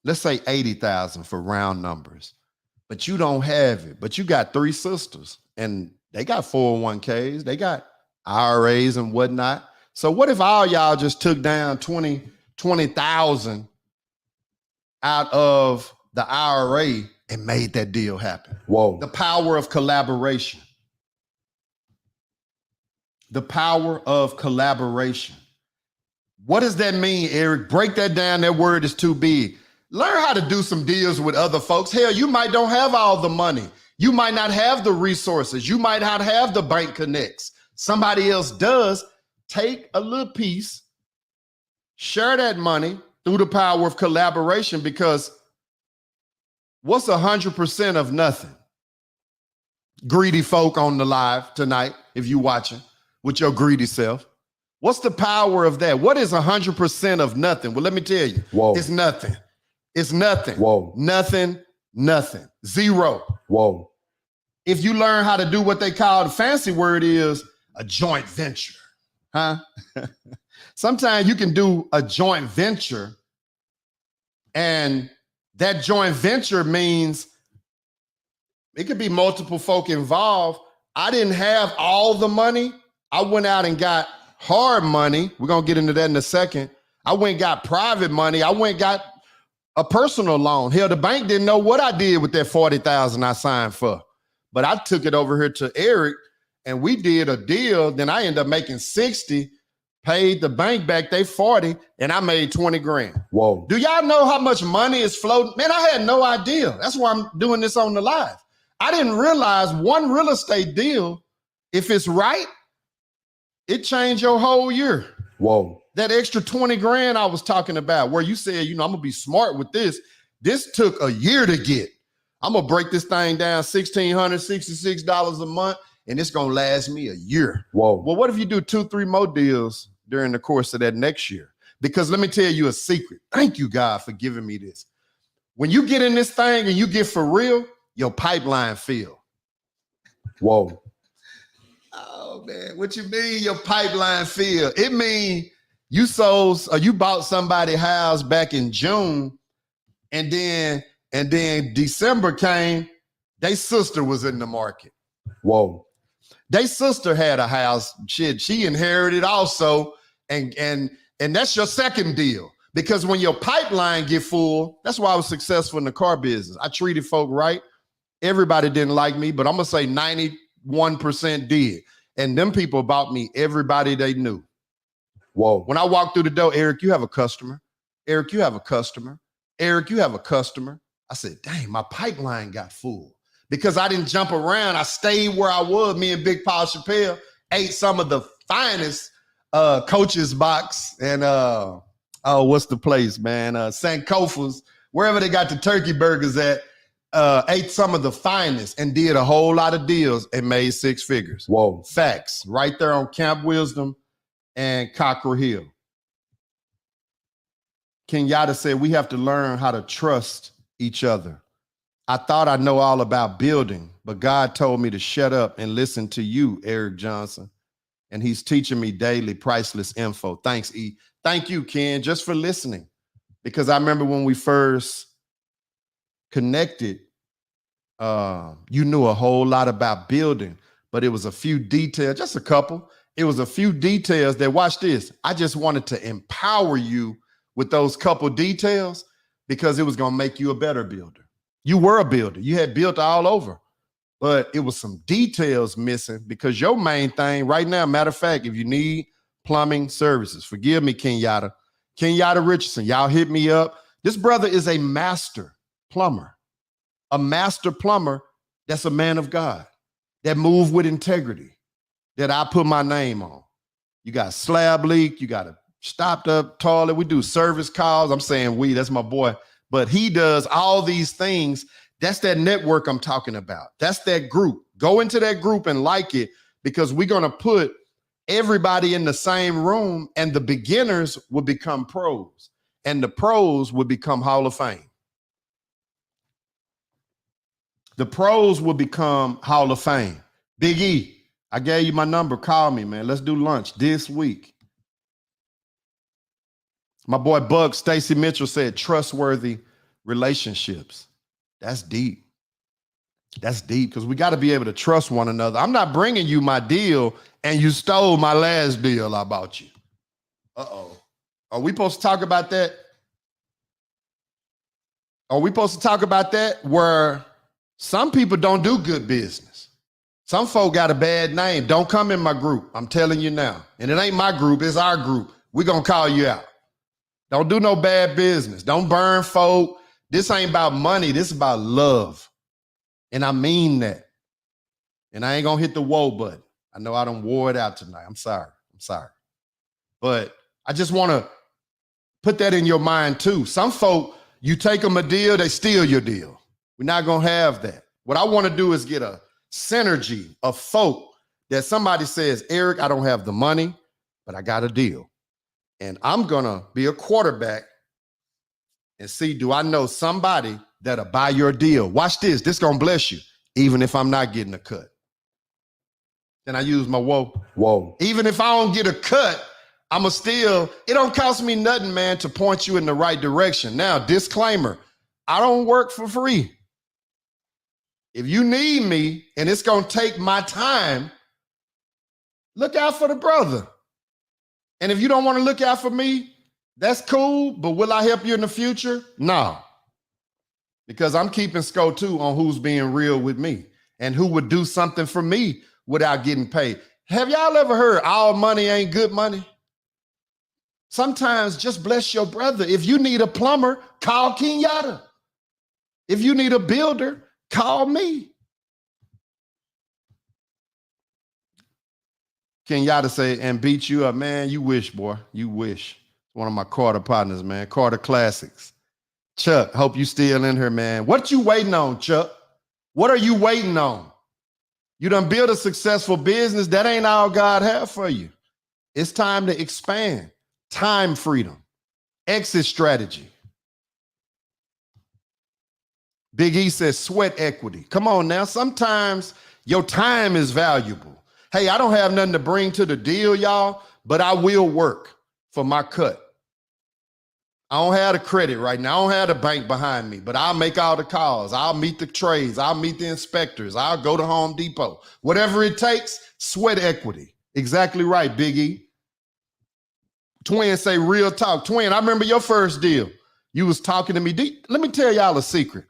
Let's say 80,000 for round numbers, but you don't have it. But you got 3 sisters and they got 401ks, they got IRAs and whatnot. So what if all y'all just took down 20,000 out of the IRA and made that deal happen? Whoa. The power of collaboration. The power of collaboration. What does that mean, Eric? Break that down. That word is too big. Learn how to do some deals with other folks. Hell, you might don't have all the money. You might not have the resources. You might not have the bank connects. Somebody else does. Take a little piece, share that money through the power of collaboration, because what's 100% of nothing? Greedy folk on the live tonight, if you watching with your greedy self. What's the power of that? What is 100% of nothing? Well, let me tell you. Whoa. It's nothing. It's nothing. Whoa. Nothing. Zero. Whoa. If you learn how to do what they call, the fancy word is a joint venture. Huh? Sometimes you can do a joint venture, and that joint venture means it could be multiple folk involved. I didn't have all the money. I went out and got hard money. We're going to get into that in a second. I went and got private money. I went and got a personal loan. Hell, the bank didn't know what I did with that 40,000 I signed for. But I took it over here to Eric and we did a deal. Then I ended up making 60, paid the bank back they 40, and I made 20 grand. Whoa. Do y'all know how much money is floating? Man, I had no idea. That's why I'm doing this on the live. I didn't realize one real estate deal, if it's right, it changed your whole year. Whoa. That extra 20 grand I was talking about, where you said, I'm gonna be smart with this. This took a year to get. I'm gonna break this thing down, $1,666 a month, and it's gonna last me a year. Whoa. Well, what if you do 2-3 more deals during the course of that next year? Because let me tell you a secret. Thank you, God, for giving me this. When you get in this thing and you get for real, your pipeline fill. Whoa. Oh man, what you mean your pipeline fill? It mean you sold or you bought somebody's house back in June, and then December came, their sister was in the market. Whoa. Their sister had a house. She inherited also, and that's your second deal. Because when your pipeline get full, that's why I was successful in the car business. I treated folk right. Everybody didn't like me, but I'm gonna say 91% did. And them people bought me everybody they knew. Whoa. When I walked through the door, Eric, you have a customer. Eric, you have a customer. Eric, you have a customer. I said, dang, my pipeline got full. Because I didn't jump around. I stayed where I was. Me and Big Paul Chappelle ate some of the finest Coach's Box and what's the place, man? Sankofa's, wherever they got the turkey burgers at, ate some of the finest and did a whole lot of deals and made 6 figures. Whoa. Facts. Right there on Camp Wisdom and Cockrell Hill. Kenyatta said, we have to learn how to trust each other. I thought I know all about building, but God told me to shut up and listen to you, Eric Johnson. And he's teaching me daily priceless info. Thanks, E. Thank you, Ken, just for listening. Because I remember when we first connected, you knew a whole lot about building, but it was a few details, just a couple. It was a few details that, watch this, I just wanted to empower you with those couple details because it was going to make you a better builder. You were a builder. You had built all over, but it was some details missing because your main thing right now, matter of fact, if you need plumbing services, forgive me, Kenyatta Richardson, y'all hit me up. This brother is a master plumber that's a man of God, that move with integrity, that I put my name on. You got slab leak, you got a stopped up toilet. We do service calls. I'm saying we, that's my boy. But he does all these things. That's that network I'm talking about. That's that group. Go into that group and like it because we're going to put everybody in the same room and the beginners will become pros and the pros will become Hall of Fame. The pros will become Hall of Fame. Big E, I gave you my number. Call me, man. Let's do lunch this week. My boy Bug Stacy Mitchell said trustworthy relationships. That's deep. That's deep because we got to be able to trust one another. I'm not bringing you my deal and you stole my last deal I bought you. Uh-oh. Are we supposed to talk about that? Are we supposed to talk about that where some people don't do good business? Some folk got a bad name. Don't come in my group. I'm telling you now. And it ain't my group. It's our group. We're going to call you out. Don't do no bad business. Don't burn folk. This ain't about money. This is about love. And I mean that. And I ain't going to hit the whoa button. I know I done wore it out tonight. I'm sorry. But I just want to put that in your mind too. Some folk, you take them a deal, they steal your deal. We're not going to have that. What I want to do is get a synergy of folk that somebody says, Eric, I don't have the money, but I got a deal. And I'm going to be a quarterback and see, do I know somebody that'll buy your deal? Watch this. This going to bless you, even if I'm not getting a cut. Then I use my whoa. Whoa. Even if I don't get a cut, I'm going to still, it don't cost me nothing, man, to point you in the right direction. Now, disclaimer, I don't work for free. If you need me and it's going to take my time, look out for the brother. And if you don't want to look out for me, That's cool, but will I help you in the future? No. Because I'm keeping score too on who's being real with me and who would do something for me without getting paid. Have y'all ever heard all money ain't good money? Sometimes just bless your brother. If you need a plumber, call Kenyatta. If you need a builder, call me. Kenyatta say, and beat you up, man. You wish, boy. You wish. One of my Carter partners, man. Carter Classics. Chuck, hope you still in here, man. What you waiting on, Chuck? What are you waiting on? You done build a successful business. That ain't all God have for you. It's time to expand. Time freedom. Exit strategy. Big E says sweat equity. Come on now. Sometimes your time is valuable. Hey, I don't have nothing to bring to the deal, y'all, but I will work for my cut. I don't have the credit right now. I don't have the bank behind me, but I'll make all the calls. I'll meet the trades. I'll meet the inspectors. I'll go to Home Depot. Whatever it takes, sweat equity. Exactly right, Big E. Twin say real talk. Twin, I remember your first deal. You was talking to me. Let me tell y'all a secret.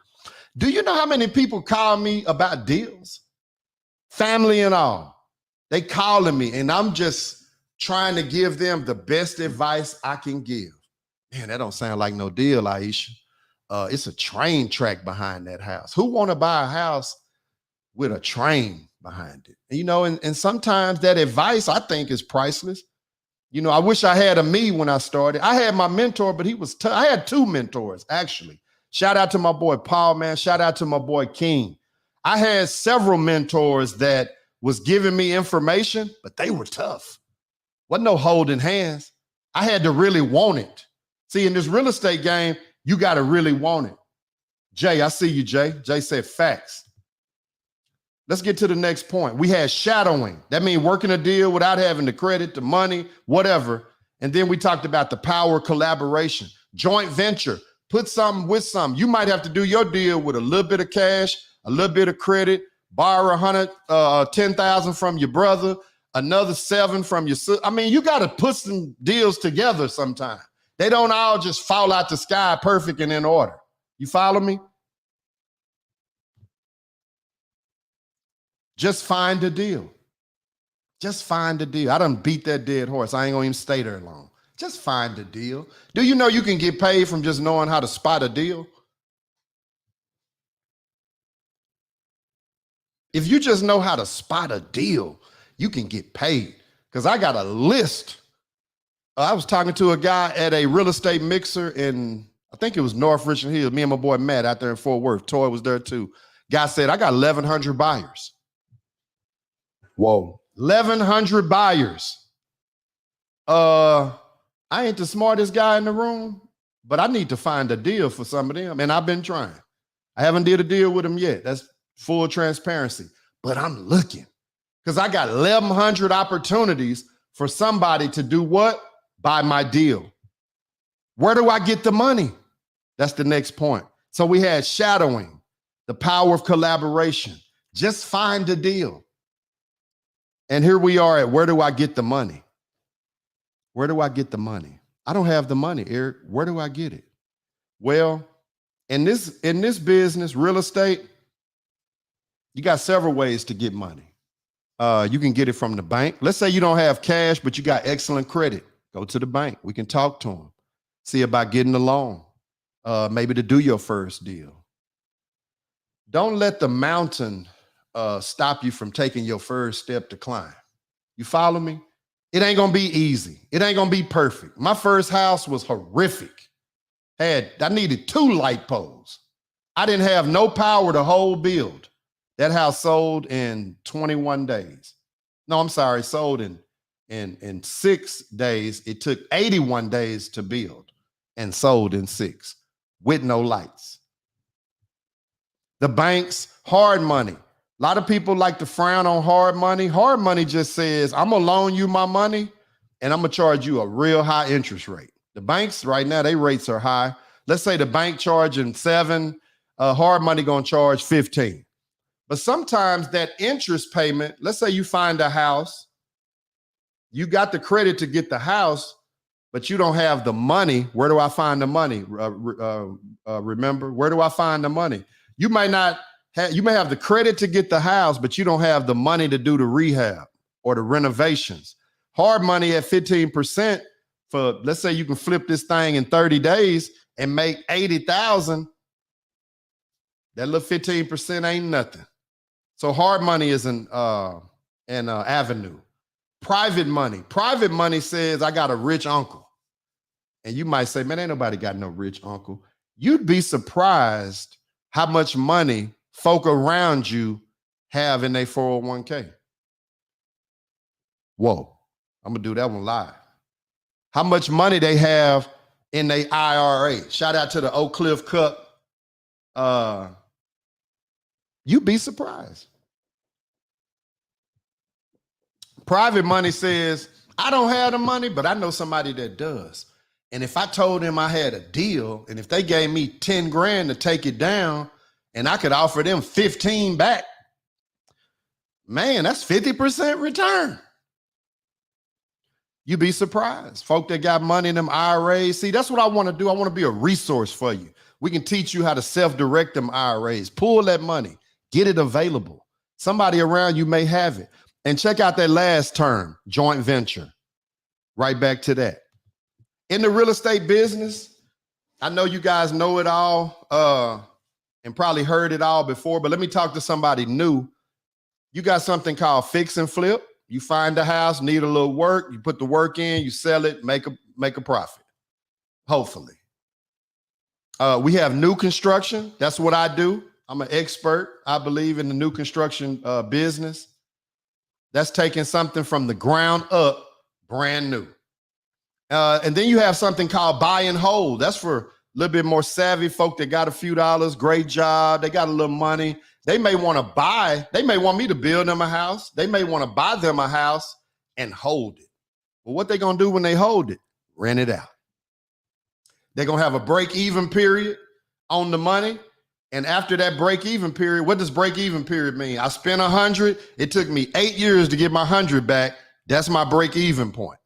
Do you know how many people call me about deals? Family and all. They calling me and I'm just trying to give them the best advice I can give. Man, that don't sound like no deal, Aisha. It's a train track behind that house. Who want to buy a house with a train behind it? You know, and sometimes that advice I think is priceless. You know, I wish I had a me when I started. I had my mentor, but he was tough. I had two mentors, actually. Shout out to my boy Paul, man. Shout out to my boy King. I had several mentors that was giving me information, but they were tough. Wasn't no holding hands. I had to really want it. See, in this real estate game, you got to really want it. Jay, I see you, Jay. Jay said facts. Let's get to the next point. We had shadowing. That means working a deal without having the credit, the money, whatever. And then we talked about the power of collaboration, joint venture, put something with something. You might have to do your deal with a little bit of cash, a little bit of credit, borrow 10,000 from your brother, another 7 from your sister. I mean, you got to put some deals together sometime. They don't all just fall out the sky perfect and in order. You follow me? Just find a deal. Just find a deal. I done beat that dead horse. I ain't gonna even stay there long. Just find a deal. Do you know you can get paid from just knowing how to spot a deal? If you just know how to spot a deal, you can get paid. Because I got a list. I was talking to a guy at a real estate mixer in, I think it was North Richland Hills. Me and my boy Matt out there in Fort Worth. Toy was there too. Guy said, I got 1,100 buyers. Whoa. 1,100 buyers. I ain't the smartest guy in the room, but I need to find a deal for some of them. And I've been trying. I haven't did a deal with them yet. That's full transparency. But I'm looking because I got 1,100 opportunities for somebody to do what? Buy my deal. Where do I get the money? That's the next point. So we had shadowing, the power of collaboration. Just find a deal. And here we are at where do I get the money? Where do I get the money? I don't have the money, Eric. Where do I get it? Well, in this business, real estate, you got several ways to get money. You can get it from the bank. Let's say you don't have cash, but you got excellent credit. Go to the bank. We can talk to them. See about getting a loan, maybe to do your first deal. Don't let the mountain stop you from taking your first step to climb. You follow me? It ain't gonna be easy. It ain't gonna be perfect. My first house was horrific. I needed 2 light poles. I didn't have no power to whole build. That house sold in 21 days. No, I'm sorry, sold in 6 days. It took 81 days to build and sold in 6 with no lights. The banks, hard money. A lot of people like to frown on hard money. Hard money just says, I'm gonna loan you my money and I'm gonna charge you a real high interest rate. The banks right now, their rates are high. Let's say the bank charging 7, hard money gonna charge 15. But sometimes that interest payment, let's say you find a house, you got the credit to get the house, but you don't have the money. Where do I find the money? Remember, where do I find the money? You may not have, you may have the credit to get the house, but you don't have the money to do the rehab or the renovations. Hard money at 15% for, let's say you can flip this thing in 30 days and make 80,000. That little 15% ain't nothing. So hard money is an avenue. Private money says, I got a rich uncle. And you might say, man, ain't nobody got no rich uncle. You'd be surprised how much money folk around you have in their 401k. Whoa, I'm gonna do that one live. How much money they have in their IRA. Shout out to the Oak Cliff Cup. You'd be surprised. Private money says, I don't have the money, but I know somebody that does. And if I told them I had a deal, and if they gave me 10 grand to take it down, and I could offer them 15 back, man, that's 50% return. You'd be surprised. Folk that got money in them IRAs. See, that's what I want to do. I want to be a resource for you. We can teach you how to self-direct them IRAs. Pull that money. Get it available. Somebody around you may have it. And check out that last term, joint venture. Right back to that. In the real estate business, I know you guys know it all and probably heard it all before, but let me talk to somebody new. You got something called fix and flip. You find a house, need a little work, you put the work in, you sell it, make a profit, hopefully. We have new construction. That's what I do. I'm an expert. I believe in the new construction business. That's taking something from the ground up, brand new. And then you have something called buy and hold. That's for a little bit more savvy folk that got a few dollars, great job, they got a little money. They may want to buy, they may want me to build them a house. They may want to buy them a house and hold it. Well, what they going to do when they hold it? Rent it out. They're going to have a break-even period on the money. And after that break-even period, what does break-even period mean? I spent 100. It took me 8 years to get my 100 back. That's my break-even point.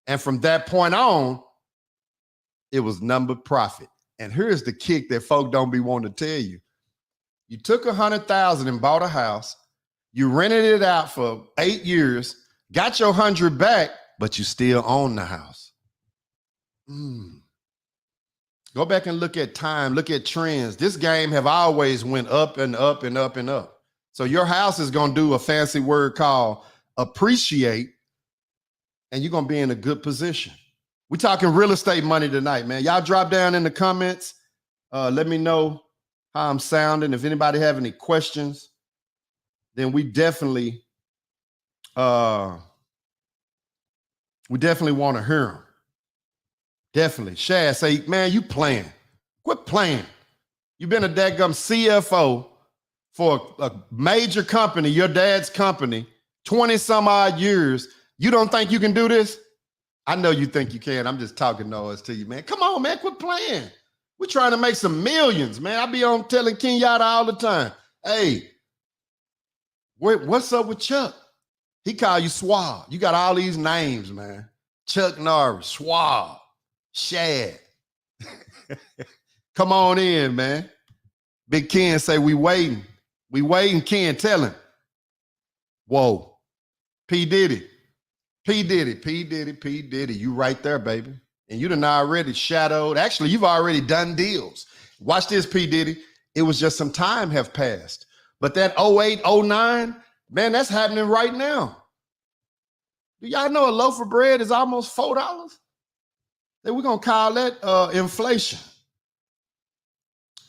And from that point on, it was number profit. And here's the kick that folk don't be wanting to tell you. You took 100,000 and bought a house. You rented it out for 8 years, got your 100 back, but you still own the house. Go back and look at time, look at trends. This game have always went up and up and up and up. So your house is going to do a fancy word called appreciate, and you're going to be in a good position. We're talking real estate money tonight, man. Y'all drop down in the comments. Let me know how I'm sounding. If anybody have any questions, then we definitely want to hear them. Definitely. Shad say, man, you playing. Quit playing. You've been a dadgum CFO for a major company, your dad's company, 20 some odd years. You don't think you can do this? I know you think you can. I'm just talking noise to you, man. Come on, man, quit playing. We're trying to make some millions, man. I be on telling King Yada all the time. Hey, what's up with Chuck? He call you Swab. You got all these names, man. Chuck Norris, Swab, Shad. Come on in, man. Big Ken say we waiting. We waiting, Ken, tell him. Whoa. P. Diddy. P. Diddy, P. Diddy, P. Diddy. You right there, baby. And you done already shadowed. Actually, you've already done deals. Watch this, P. Diddy. It was just some time have passed. But that 08, 09, man, that's happening right now. Do y'all know a loaf of bread is almost $4? Then we're going to call that inflation.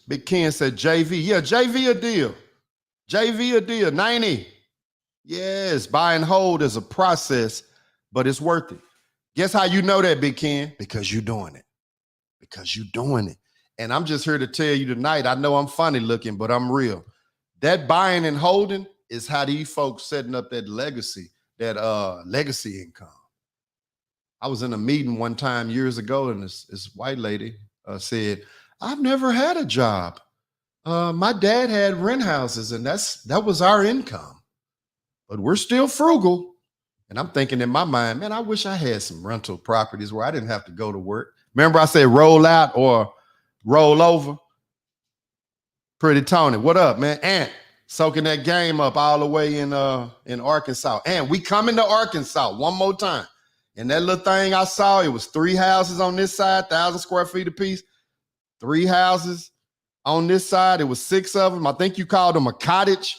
Big Ken said JV. Yeah, JV a deal. JV a deal. 90. Yes, buy and hold is a process, but it's worth it. Guess how you know that, Big Ken? Because you're doing it. Because you're doing it. And I'm just here to tell you tonight, I know I'm funny looking, but I'm real. That buying and holding is how these folks setting up that legacy income. I was in a meeting one time years ago, and this white lady said, I've never had a job. My dad had rent houses, and that was our income. But we're still frugal, And I'm thinking in my mind, man, I wish I had some rental properties where I didn't have to go to work. Remember I said roll out or roll over? Pretty Tony, what up, man? Ant, soaking that game up all the way in Arkansas. And we coming to Arkansas one more time. And that little thing I saw, it was 3 houses on this side, 1,000 square feet apiece. 3 houses on this side. It was 6 of them. I think you called them a cottage.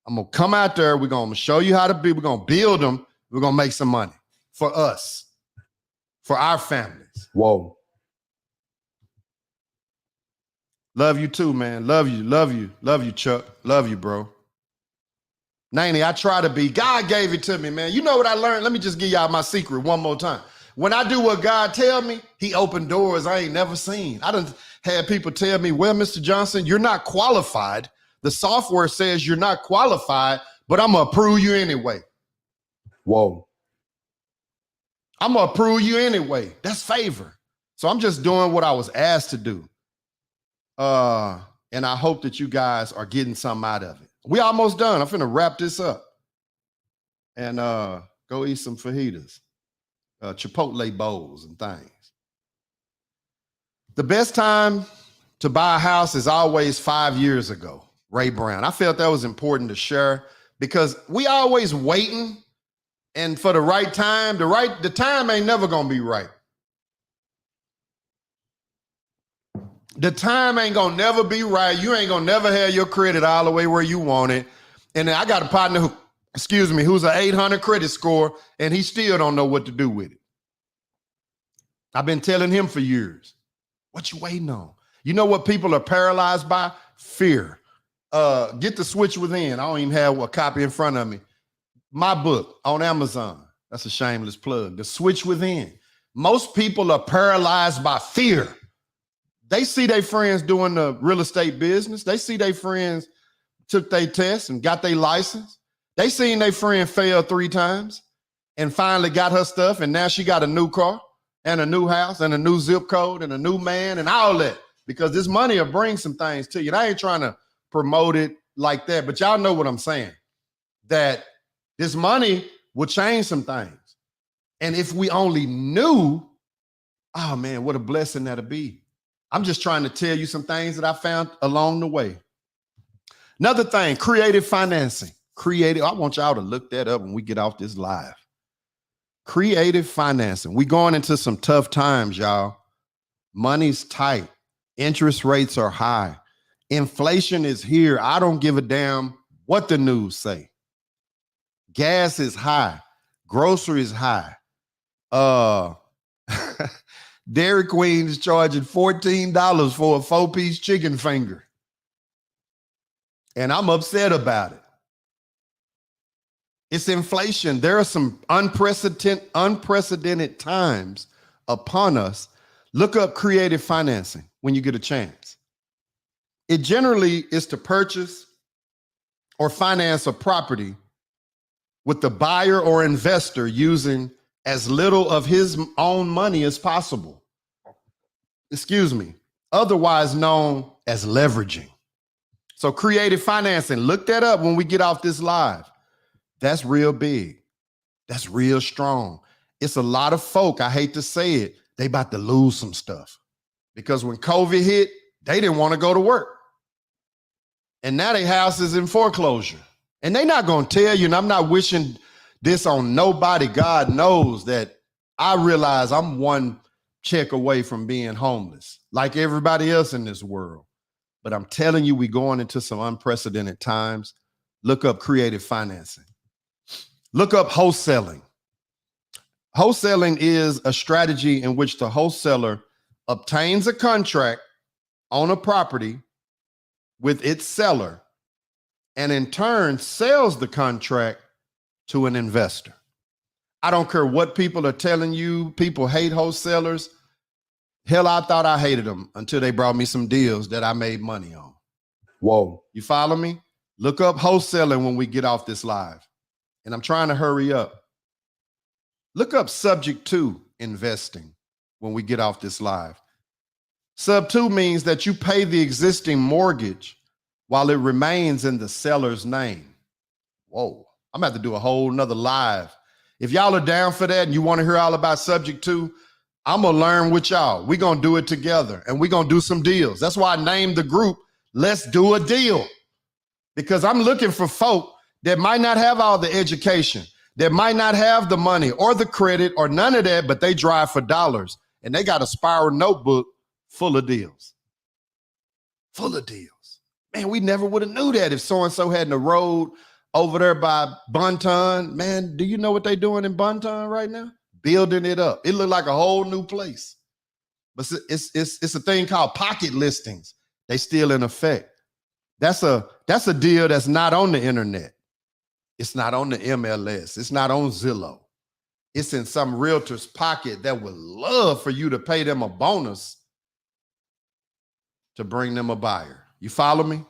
I'm going to come out there. We're going to show you how to be. We're going to build them. We're going to make some money for us, for our families. Whoa. Love you too, man. Love you, love you, love you, Chuck. Love you, bro. Nanny, I try to be. God gave it to me, man. You know what I learned? Let me just give y'all my secret one more time. When I do what God tell me, he opened doors I ain't never seen. I done had people tell me, well, Mr. Johnson, you're not qualified. The software says you're not qualified, but I'm going to approve you anyway. Whoa. I'm going to approve you anyway. That's favor. So I'm just doing what I was asked to do. And I hope that you guys are getting something out of it. We almost done. I'm finna wrap this up and go eat some fajitas, Chipotle bowls and things. The best time to buy a house is always 5 years ago. Ray Brown. I felt that was important to share because we always waiting, and for the right time, the time ain't never gonna be right. The time ain't gonna never be right. You ain't gonna never have your credit all the way where you want it. And I got a partner who, who's an 800 credit score, and he still don't know what to do with it. I've been telling him for years, what you waiting on? You know what people are paralyzed by? Fear. Get The Switch Within. I don't even have a copy in front of me. My book on Amazon. That's a shameless plug. The Switch Within. Most people are paralyzed by fear. They see their friends doing the real estate business. They see their friends took their test and got their license. They seen their friend fail 3 times and finally got her stuff, and now she got a new car and a new house and a new zip code and a new man and all that, because this money will bring some things to you. And I ain't trying to promote it like that, but y'all know what I'm saying, that this money will change some things. And if we only knew, oh man, what a blessing that'll be. I'm just trying to tell you some things that I found along the way. Another thing, creative financing. I want y'all to look that up when we get off this live. Creative financing. We going into some tough times, y'all. Money's tight. Interest rates are high. Inflation is here. I don't give a damn what the news say. Gas is high. Groceries high. Dairy Queen is charging $14 for a 4-piece chicken finger. And I'm upset about it. It's inflation. There are some unprecedented times upon us. Look up creative financing when you get a chance. It generally is to purchase or finance a property with the buyer or investor using as little of his own money as possible. Otherwise known as leveraging. So creative financing, look that up when we get off this live. That's real big. That's real strong. It's a lot of folk, I hate to say it, they about to lose some stuff. Because when COVID hit, they didn't want to go to work. And now their house is in foreclosure. And they're not going to tell you, and I'm not wishing this on nobody. God knows that I realize I'm one check away from being homeless, like everybody else in this world. But I'm telling you, we're going into some unprecedented times. Look up creative financing. Look up wholesaling. Wholesaling is a strategy in which the wholesaler obtains a contract on a property with its seller and in turn sells the contract to an investor. I don't care what people are telling you. People hate wholesalers. Hell, I thought I hated them until they brought me some deals that I made money on. Whoa. You follow me? Look up wholesaling when we get off this live. And I'm trying to hurry up. Look up subject to investing when we get off this live. Sub 2 means that you pay the existing mortgage while it remains in the seller's name. Whoa. I'm about to do a whole nother live If y'all are down for that and you want to hear all about subject 2, I'm going to learn with y'all. We're going to do it together and we're going to do some deals. That's why I named the group, Let's Do a Deal. Because I'm looking for folk that might not have all the education, that might not have the money or the credit or none of that, but they drive for dollars. And they got a spiral notebook full of deals. Full of deals. Man, we never would have knew that if so-and-so had the road over there by Bunton. Man, do you know what they're doing in Bunton right now? Building it up. It looked like a whole new place. But it's a thing called pocket listings. They still in effect. That's a deal that's not on the internet. It's not on the MLS. It's not on Zillow. It's in some realtor's pocket that would love for you to pay them a bonus to bring them a buyer. You follow me?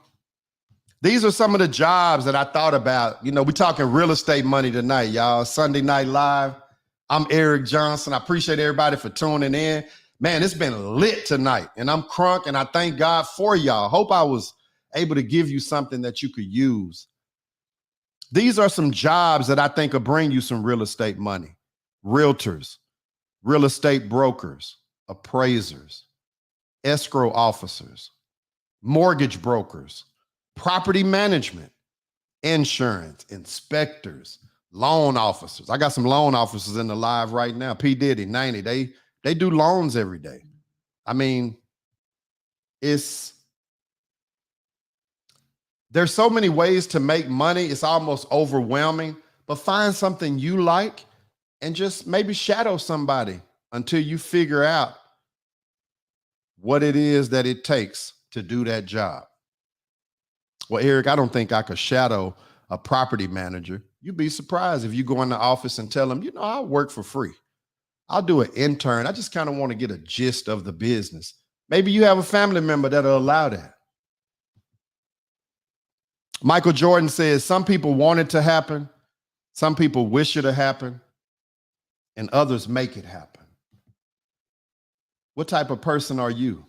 These are some of the jobs that I thought about. You know, we're talking real estate money tonight, y'all. Sunday Night Live. I'm Eric Johnson. I appreciate everybody for tuning in. Man, it's been lit tonight, and I'm crunk, and I thank God for y'all. Hope I was able to give you something that you could use. These are some jobs that I think will bring you some real estate money. Realtors, real estate brokers, appraisers, escrow officers, mortgage brokers, property management, insurance, inspectors, loan officers. I got some loan officers in the live right now. P. Diddy, 90. They do loans every day. I mean, there's so many ways to make money. It's almost overwhelming, but find something you like and just maybe shadow somebody until you figure out what it is that it takes to do that job. Well, Eric, I don't think I could shadow a property manager. You'd be surprised if you go in the office and tell them, you know, I'll work for free. I'll do an intern. I just kind of want to get a gist of the business. Maybe you have a family member that'll allow that. Michael Jordan says some people want it to happen, some people wish it to happen, and others make it happen. What type of person are you?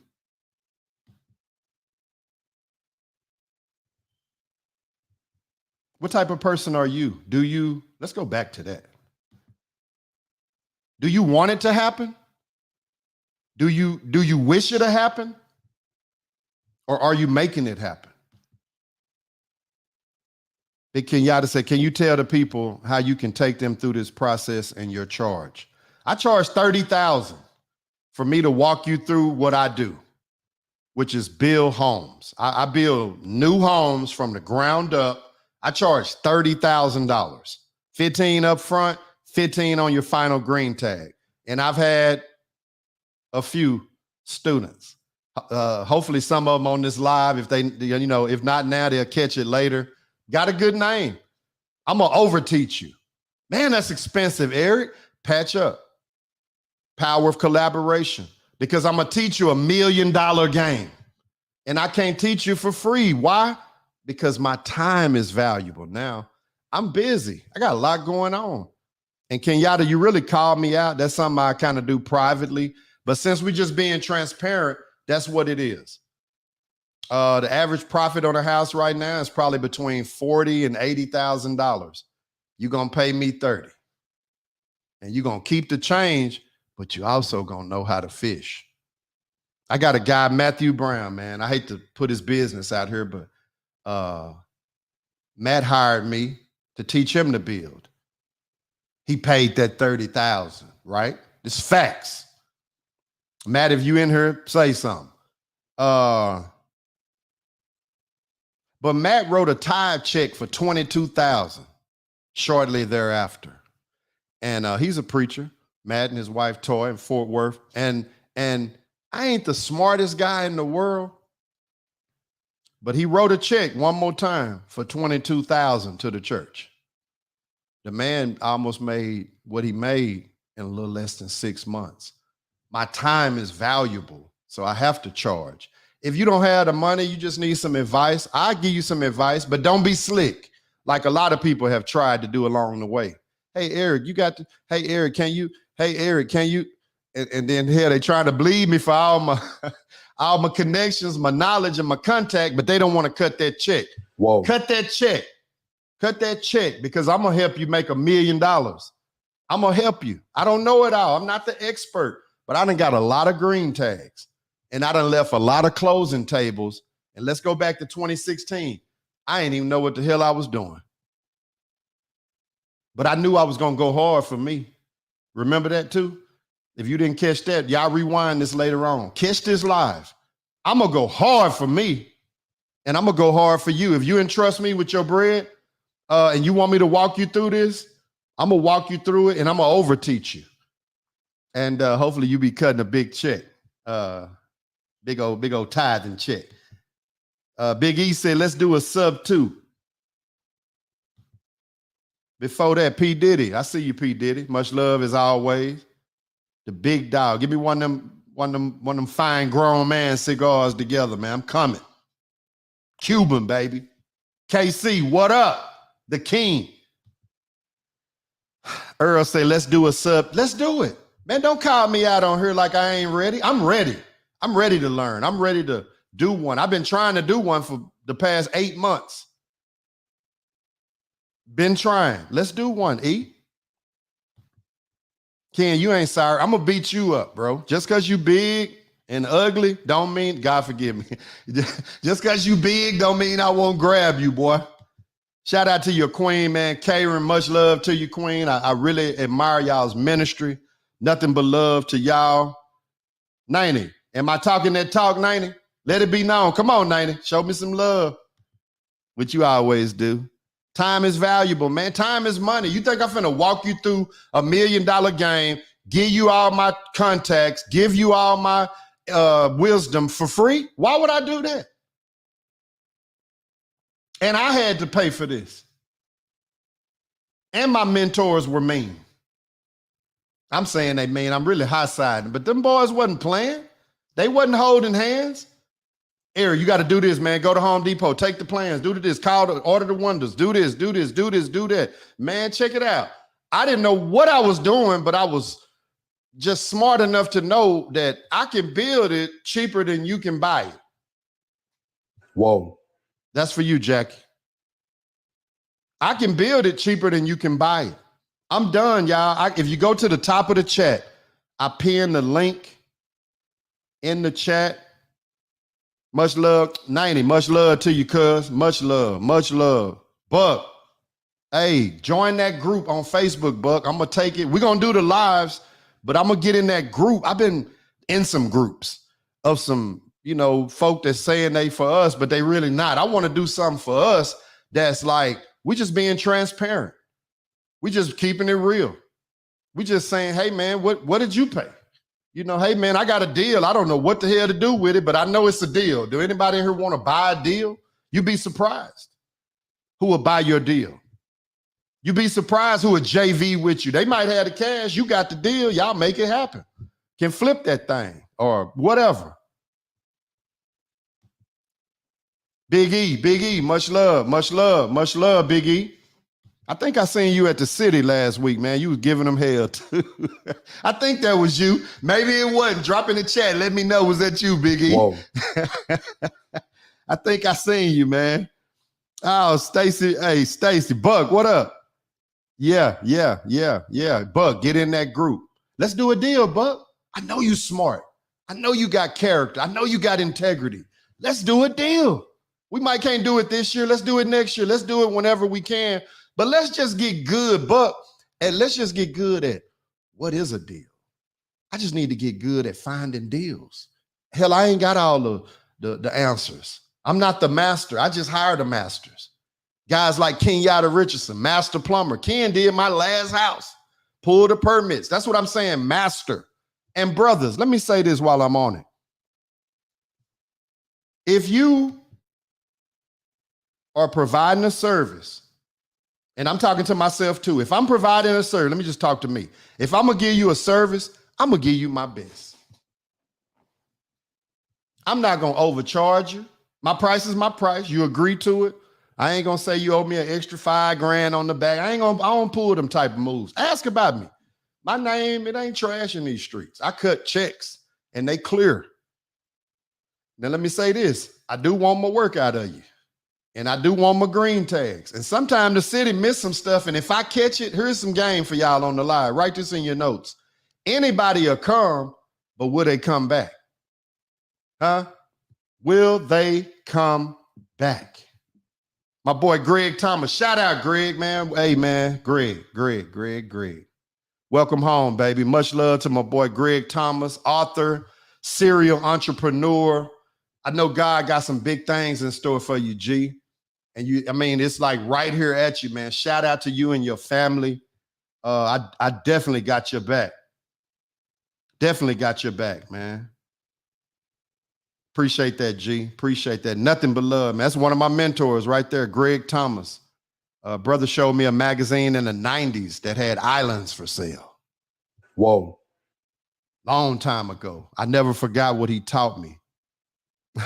What type of person are you? Let's go back to that. Do you want it to happen? Do you wish it to happen? Or are you making it happen? Big Kenyatta said, can you tell the people how you can take them through this process and your charge? I charge $30,000 for me to walk you through what I do, which is build homes. I build new homes from the ground up. I charge $30,000, 15 up front, 15 on your final green tag. And I've had a few students. Hopefully some of them on this live, if they, you know, if not now, they'll catch it later. Got a good name. I'm gonna overteach you. Man, that's expensive, Eric. Patch up. Power of collaboration. Because I'm gonna teach you $1 million game. And I can't teach you for free. Why? Because my time is valuable. Now, I'm busy. I got a lot going on. And Kenyatta, you really called me out. That's something I kind of do privately. But since we're just being transparent, that's what it is. The average profit on a house right now is probably between $40,000 and $80,000. You're gonna pay me $30,000. And you're gonna keep the change, but you also gonna know how to fish. I got a guy, Matthew Brown, man. I hate to put his business out here, but Matt hired me to teach him to build. He paid that $30,000, right? It's facts. Matt, if you in here, say something. But Matt wrote a tithe check for $22,000 shortly thereafter. And he's a preacher, Matt and his wife, Toy, in Fort Worth. And I ain't the smartest guy in the world, but he wrote a check one more time for $22,000 to the church. The man almost made what he made in a little less than 6 months. My time is valuable, so I have to charge. If you don't have the money, you just need some advice. I'll give you some advice, but don't be slick, like a lot of people have tried to do along the way. Hey, Eric, hey, Eric, can you? Hey, Eric, can you? And then here they trying to bleed me for all my connections, my knowledge, and my contact, but they don't want to cut that check. Whoa. Cut that check. Cut that check, because I'm going to help you make $1 million I'm going to help you. I don't know it all. I'm not the expert, but I done got a lot of green tags and I done left a lot of closing tables. And let's go back to 2016. I ain't even know what the hell I was doing. But I knew I was going to go hard for me. Remember that too? If you didn't catch that, y'all rewind this later on. Catch this live. I'm going to go hard for me and I'm going to go hard for you. If you entrust me with your bread and you want me to walk you through this, I'm going to walk you through it and I'm going to over-teach you. And hopefully you be cutting a big check, big old tithing check. Big E said, let's do a sub 2. Before that, P. Diddy. I see you, P. Diddy. Much love as always. The big dog. Give me one of them fine grown man cigars together, man. I'm coming. Cuban, baby. KC, what up? The king. Earl say, let's do a sub. Let's do it. Man, don't call me out on here like I ain't ready. I'm ready. I'm ready to learn. I'm ready to do one. I've been trying to do one for the past 8 months. Been trying. Let's do one, E. Ken, you ain't sorry. I'm going to beat you up, bro. Just because you big and ugly don't mean, God forgive me. Just because you big don't mean I won't grab you, boy. Shout out to your queen, man. Karen, much love to you, queen. I really admire y'all's ministry. Nothing but love to y'all. 90. Am I talking that talk, 90? Let it be known. Come on, 90. Show me some love. Which you always do. Time is valuable, man. Time is money. You think I'm finna walk you through $1 million game, give you all my contacts, give you all my wisdom for free? Why would I do that? And I had to pay for this. And my mentors were mean. I'm saying they mean. I'm really high-siding. But them boys wasn't playing. They wasn't holding hands. Eric, you got to do this, man. Go to Home Depot. Take the plans. Do this. Order the wonders. Do this, do this, do this, do that. Man, check it out. I didn't know what I was doing, but I was just smart enough to know that I can build it cheaper than you can buy it. Whoa. That's for you, Jackie. I can build it cheaper than you can buy it. I'm done, y'all. If you go to the top of the chat, I pinned the link in the chat. Much love, 90. Much love to you, cuz. Much love, much love. Buck, hey, join that group on Facebook, Buck. I'm going to take it. We're going to do the lives, but I'm going to get in that group. I've been in some groups of some, folk that's saying they for us, but they really not. I want to do something for us that's like, we just being transparent. We just keeping it real. We just saying, hey, man, what did you pay? Hey, man, I got a deal. I don't know what the hell to do with it, but I know it's a deal. Do anybody in here want to buy a deal? You'd be surprised who will buy your deal. You'd be surprised who would JV with you. They might have the cash. You got the deal. Y'all make it happen. Can flip that thing or whatever. Big E, much love, much love, much love, Big E. I think I seen you at the city last week, man. You was giving them hell too. I think that was you. Maybe it wasn't. Drop in the chat. Let me know. Was that you, Big E? Whoa. I think I seen you, man. Oh, Stacy. Hey, Stacy. Buck, what up? Yeah. Buck, get in that group. Let's do a deal, Buck. I know you smart. I know you got character. I know you got integrity. Let's do a deal. We might can't do it this year. Let's do it next year. Let's do it whenever we can. But let's just get good, Buck, and let's just get good at what is a deal. I just need to get good at finding deals. Hell, I ain't got all the answers. I'm not the master. I just hired the masters. Guys like Kenyatta Richardson, master plumber. Ken did my last house, pulled the permits. That's what I'm saying, master. And brothers, let me say this while I'm on it. If you are providing a service, and I'm talking to myself too. If I'm providing a service, let me just talk to me. If I'm going to give you a service, I'm going to give you my best. I'm not going to overcharge you. My price is my price. You agree to it. I ain't going to say you owe me an extra $5,000 on the back. I don't pull them type of moves. Ask about me. My name, it ain't trash in these streets. I cut checks and they clear. Now let me say this. I do want more work out of you. And I do want my green tags. And sometimes the city miss some stuff. And if I catch it, here's some game for y'all on the live. Write this in your notes. Anybody will come, but will they come back? Huh? Will they come back? My boy Greg Thomas. Shout out, Greg, man. Hey, man. Greg. Welcome home, baby. Much love to my boy Greg Thomas, author, serial entrepreneur. I know God got some big things in store for you, G. And it's like right here at you, man. Shout out to you and your family. I definitely got your back. Definitely got your back, man. Appreciate that, G. Appreciate that. Nothing but love, man. That's one of my mentors right there, Greg Thomas. Brother showed me a magazine in the 90s that had islands for sale. Whoa. Long time ago. I never forgot what he taught me.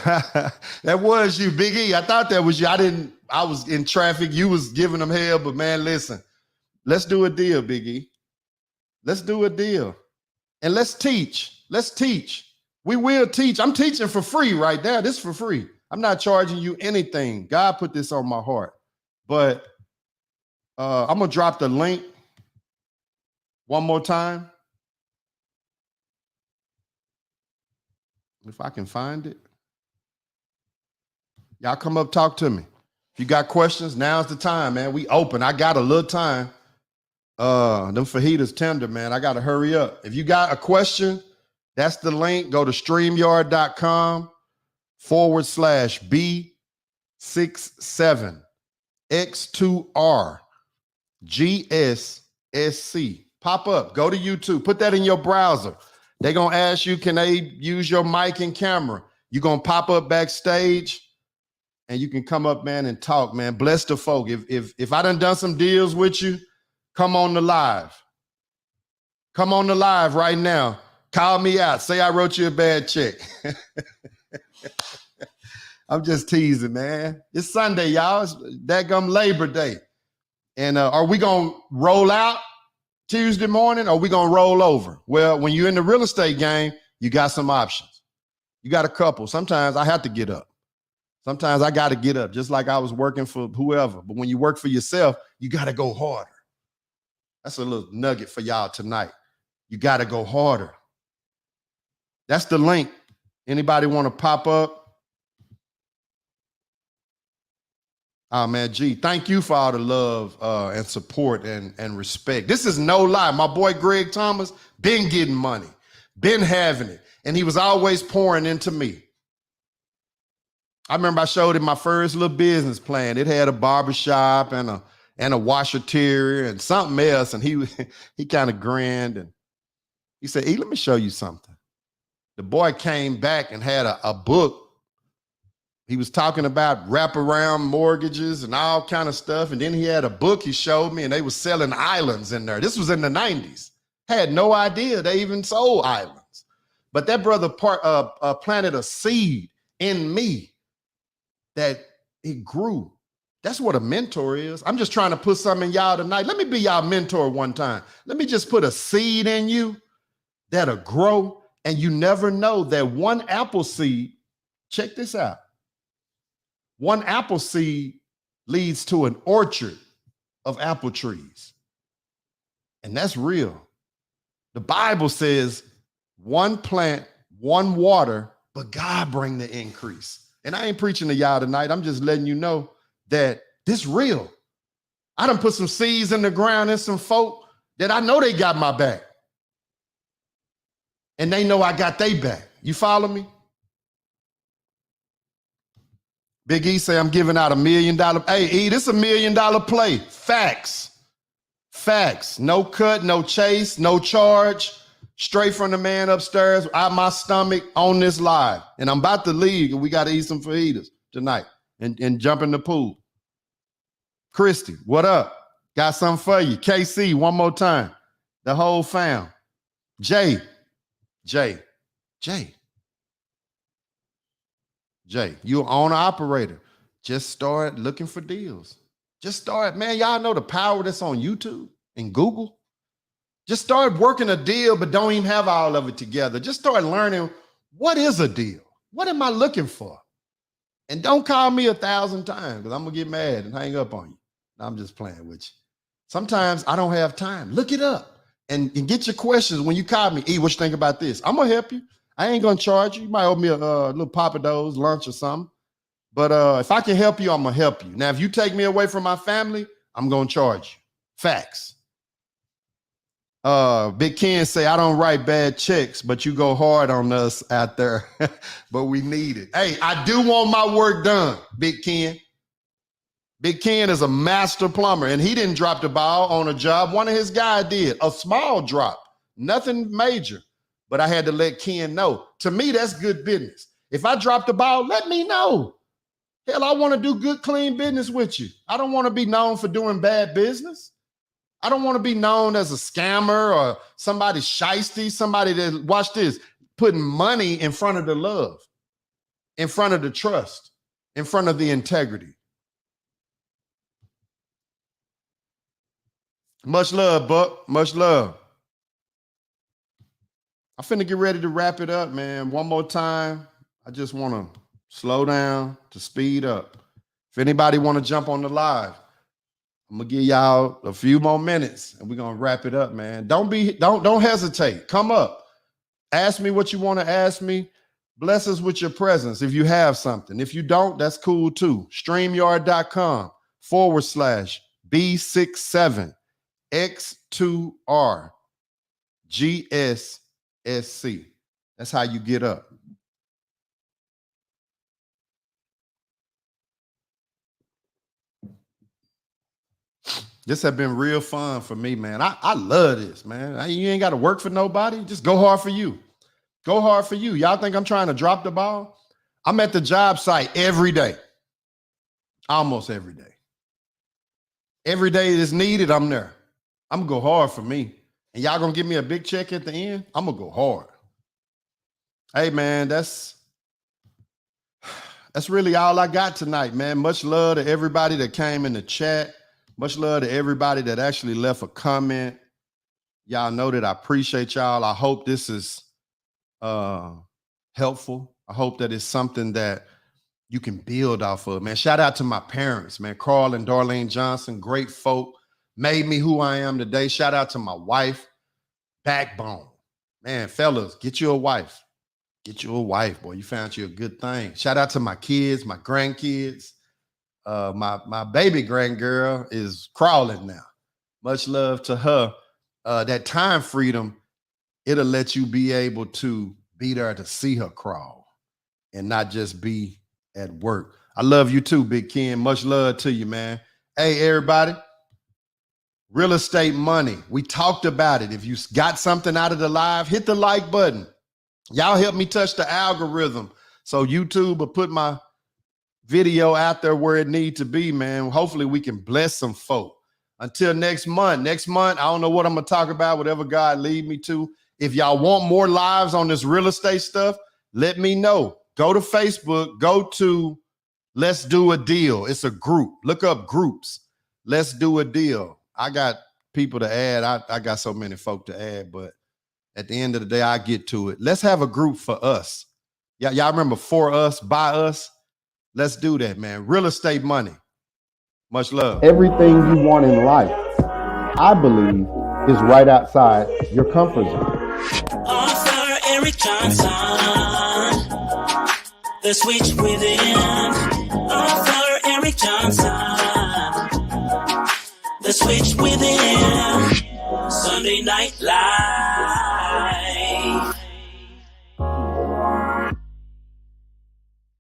That was you, Big E. I thought that was you. I was in traffic. You was giving them hell, but man, listen, let's do a deal, Big E. Let's do a deal. And let's teach. Let's teach. We will teach. I'm teaching for free right there. This is for free. I'm not charging you anything. God put this on my heart. But I'm going to drop the link one more time. If I can find it. Y'all come up, talk to me. If you got questions, now's the time, man. We open. I got a little time. Them fajitas tender, man. I got to hurry up. If you got a question, that's the link. Go to StreamYard.com/B67X2RGSSC. Pop up. Go to YouTube. Put that in your browser. They're going to ask you, can they use your mic and camera? You're going to pop up backstage and you can come up, man, and talk, man. Bless the folk. If I done some deals with you, come on the live. Come on the live right now. Call me out. Say I wrote you a bad check. I'm just teasing, man. It's Sunday, y'all. It's dadgum Labor Day. And are we going to roll out Tuesday morning or are we going to roll over? Well, when you're in the real estate game, you got some options. You got a couple. Sometimes I have to get up. Sometimes I got to get up, just like I was working for whoever. But when you work for yourself, you got to go harder. That's a little nugget for y'all tonight. You got to go harder. That's the link. Anybody want to pop up? Oh, man, G, thank you for all the love and support and respect. This is no lie. My boy Greg Thomas been getting money, been having it, and he was always pouring into me. I remember I showed him my first little business plan. It had a barbershop and a washateria and something else, and he kind of grinned, and he said, "E, let me show you something." The boy came back and had a book. He was talking about wraparound mortgages and all kind of stuff. And then he had a book he showed me, and they were selling islands in there. This was in the 90s. Had no idea they even sold islands. But that brother planted a seed in me that it grew. That's what a mentor is. I'm just trying to put something in y'all tonight. Let me be y'all mentor one time. Let me just put a seed in you that'll grow. And you never know that one apple seed, check this out. One apple seed leads to an orchard of apple trees. And that's real. The Bible says one plant, one water, but God bring the increase. And I ain't preaching to y'all tonight. I'm just letting you know that this real. I done put some seeds in the ground and some folk that I know they got my back. And they know I got they back. You follow me? Big E say I'm giving out $1 million. Hey, E, this is $1 million play. Facts. Facts. No cut, no chase, no charge. Straight from the man upstairs, out my stomach on this live. And I'm about to leave, and we got to eat some fajitas tonight and jump in the pool. Christy, what up? Got something for you. KC, one more time. The whole fam. Jay, you an owner operator. Just start looking for deals. Just start, man, y'all know the power that's on YouTube and Google. Just start working a deal, but don't even have all of it together. Just start learning, what is a deal? What am I looking for? And don't call me 1,000 times because I'm going to get mad and hang up on you. I'm just playing with you. Sometimes I don't have time. Look it up and get your questions when you call me. E, what you think about this? I'm going to help you. I ain't going to charge you. You might owe me a little Papados lunch or something. But if I can help you, I'm going to help you. Now, if you take me away from my family, I'm going to charge you. Facts. Big Ken say, I don't write bad checks, but you go hard on us out there. But we need it. Hey, I do want my work done, Big Ken. Big Ken is a master plumber, and he didn't drop the ball on a job. One of his guys did. A small drop. Nothing major. But I had to let Ken know. To me, that's good business. If I drop the ball, let me know. Hell, I want to do good, clean business with you. I don't want to be known for doing bad business. I don't want to be known as a scammer or somebody shiesty, somebody that, watch this, putting money in front of the love, in front of the trust, in front of the integrity. Much love, Buck. Much love. I'm finna get ready to wrap it up, man. One more time. I just want to slow down to speed up. If anybody want to jump on the live, I'm gonna give y'all a few more minutes and we're gonna wrap it up, man. Don't hesitate. Come up. Ask me what you want to ask me. Bless us with your presence if you have something. If you don't, that's cool too. StreamYard.com/B67X2RGSSC. That's how you get up. This has been real fun for me, man. I love this, man. You ain't got to work for nobody. Just go hard for you. Go hard for you. Y'all think I'm trying to drop the ball? I'm at the job site every day. Almost every day. Every day it's needed, I'm there. I'm going to go hard for me. And y'all going to give me a big check at the end? I'm going to go hard. Hey, man, that's really all I got tonight, man. Much love to everybody that came in the chat. Much love to everybody that actually left a comment. Y'all know that I appreciate y'all. I hope this is helpful. I hope that it's something that you can build off of, man. Shout out to my parents, man. Carl and Darlene Johnson, great folk, made me who I am today. Shout out to my wife, Backbone. Man, fellas, get you a wife. Get you a wife, boy. You found you a good thing. Shout out to my kids, my grandkids. My baby grandgirl is crawling now. Much love to her. That time freedom, it'll let you be able to be there to see her crawl and not just be at work. I love you too, Big Ken. Much love to you, man. Hey, everybody. Real estate money. We talked about it. If you got something out of the live, hit the like button. Y'all help me touch the algorithm so YouTube will put my video out there where it need to be, man. Hopefully we can bless some folk. Until next month, I don't know what I'm going to talk about, whatever God lead me to. If y'all want more lives on this real estate stuff, let me know. Go to Facebook, go to Let's Do a Deal. It's a group. Look up groups. Let's Do a Deal. I got people to add. I got so many folk to add, but at the end of the day, I get to it. Let's have a group for us. Y'all remember for us, by us? Let's do that, man. Real estate money. Much love. Everything you want in life, I believe, is right outside your comfort zone. Author Eric Johnson, The Switch Within. Author Eric Johnson, The Switch Within. Sunday Night Live.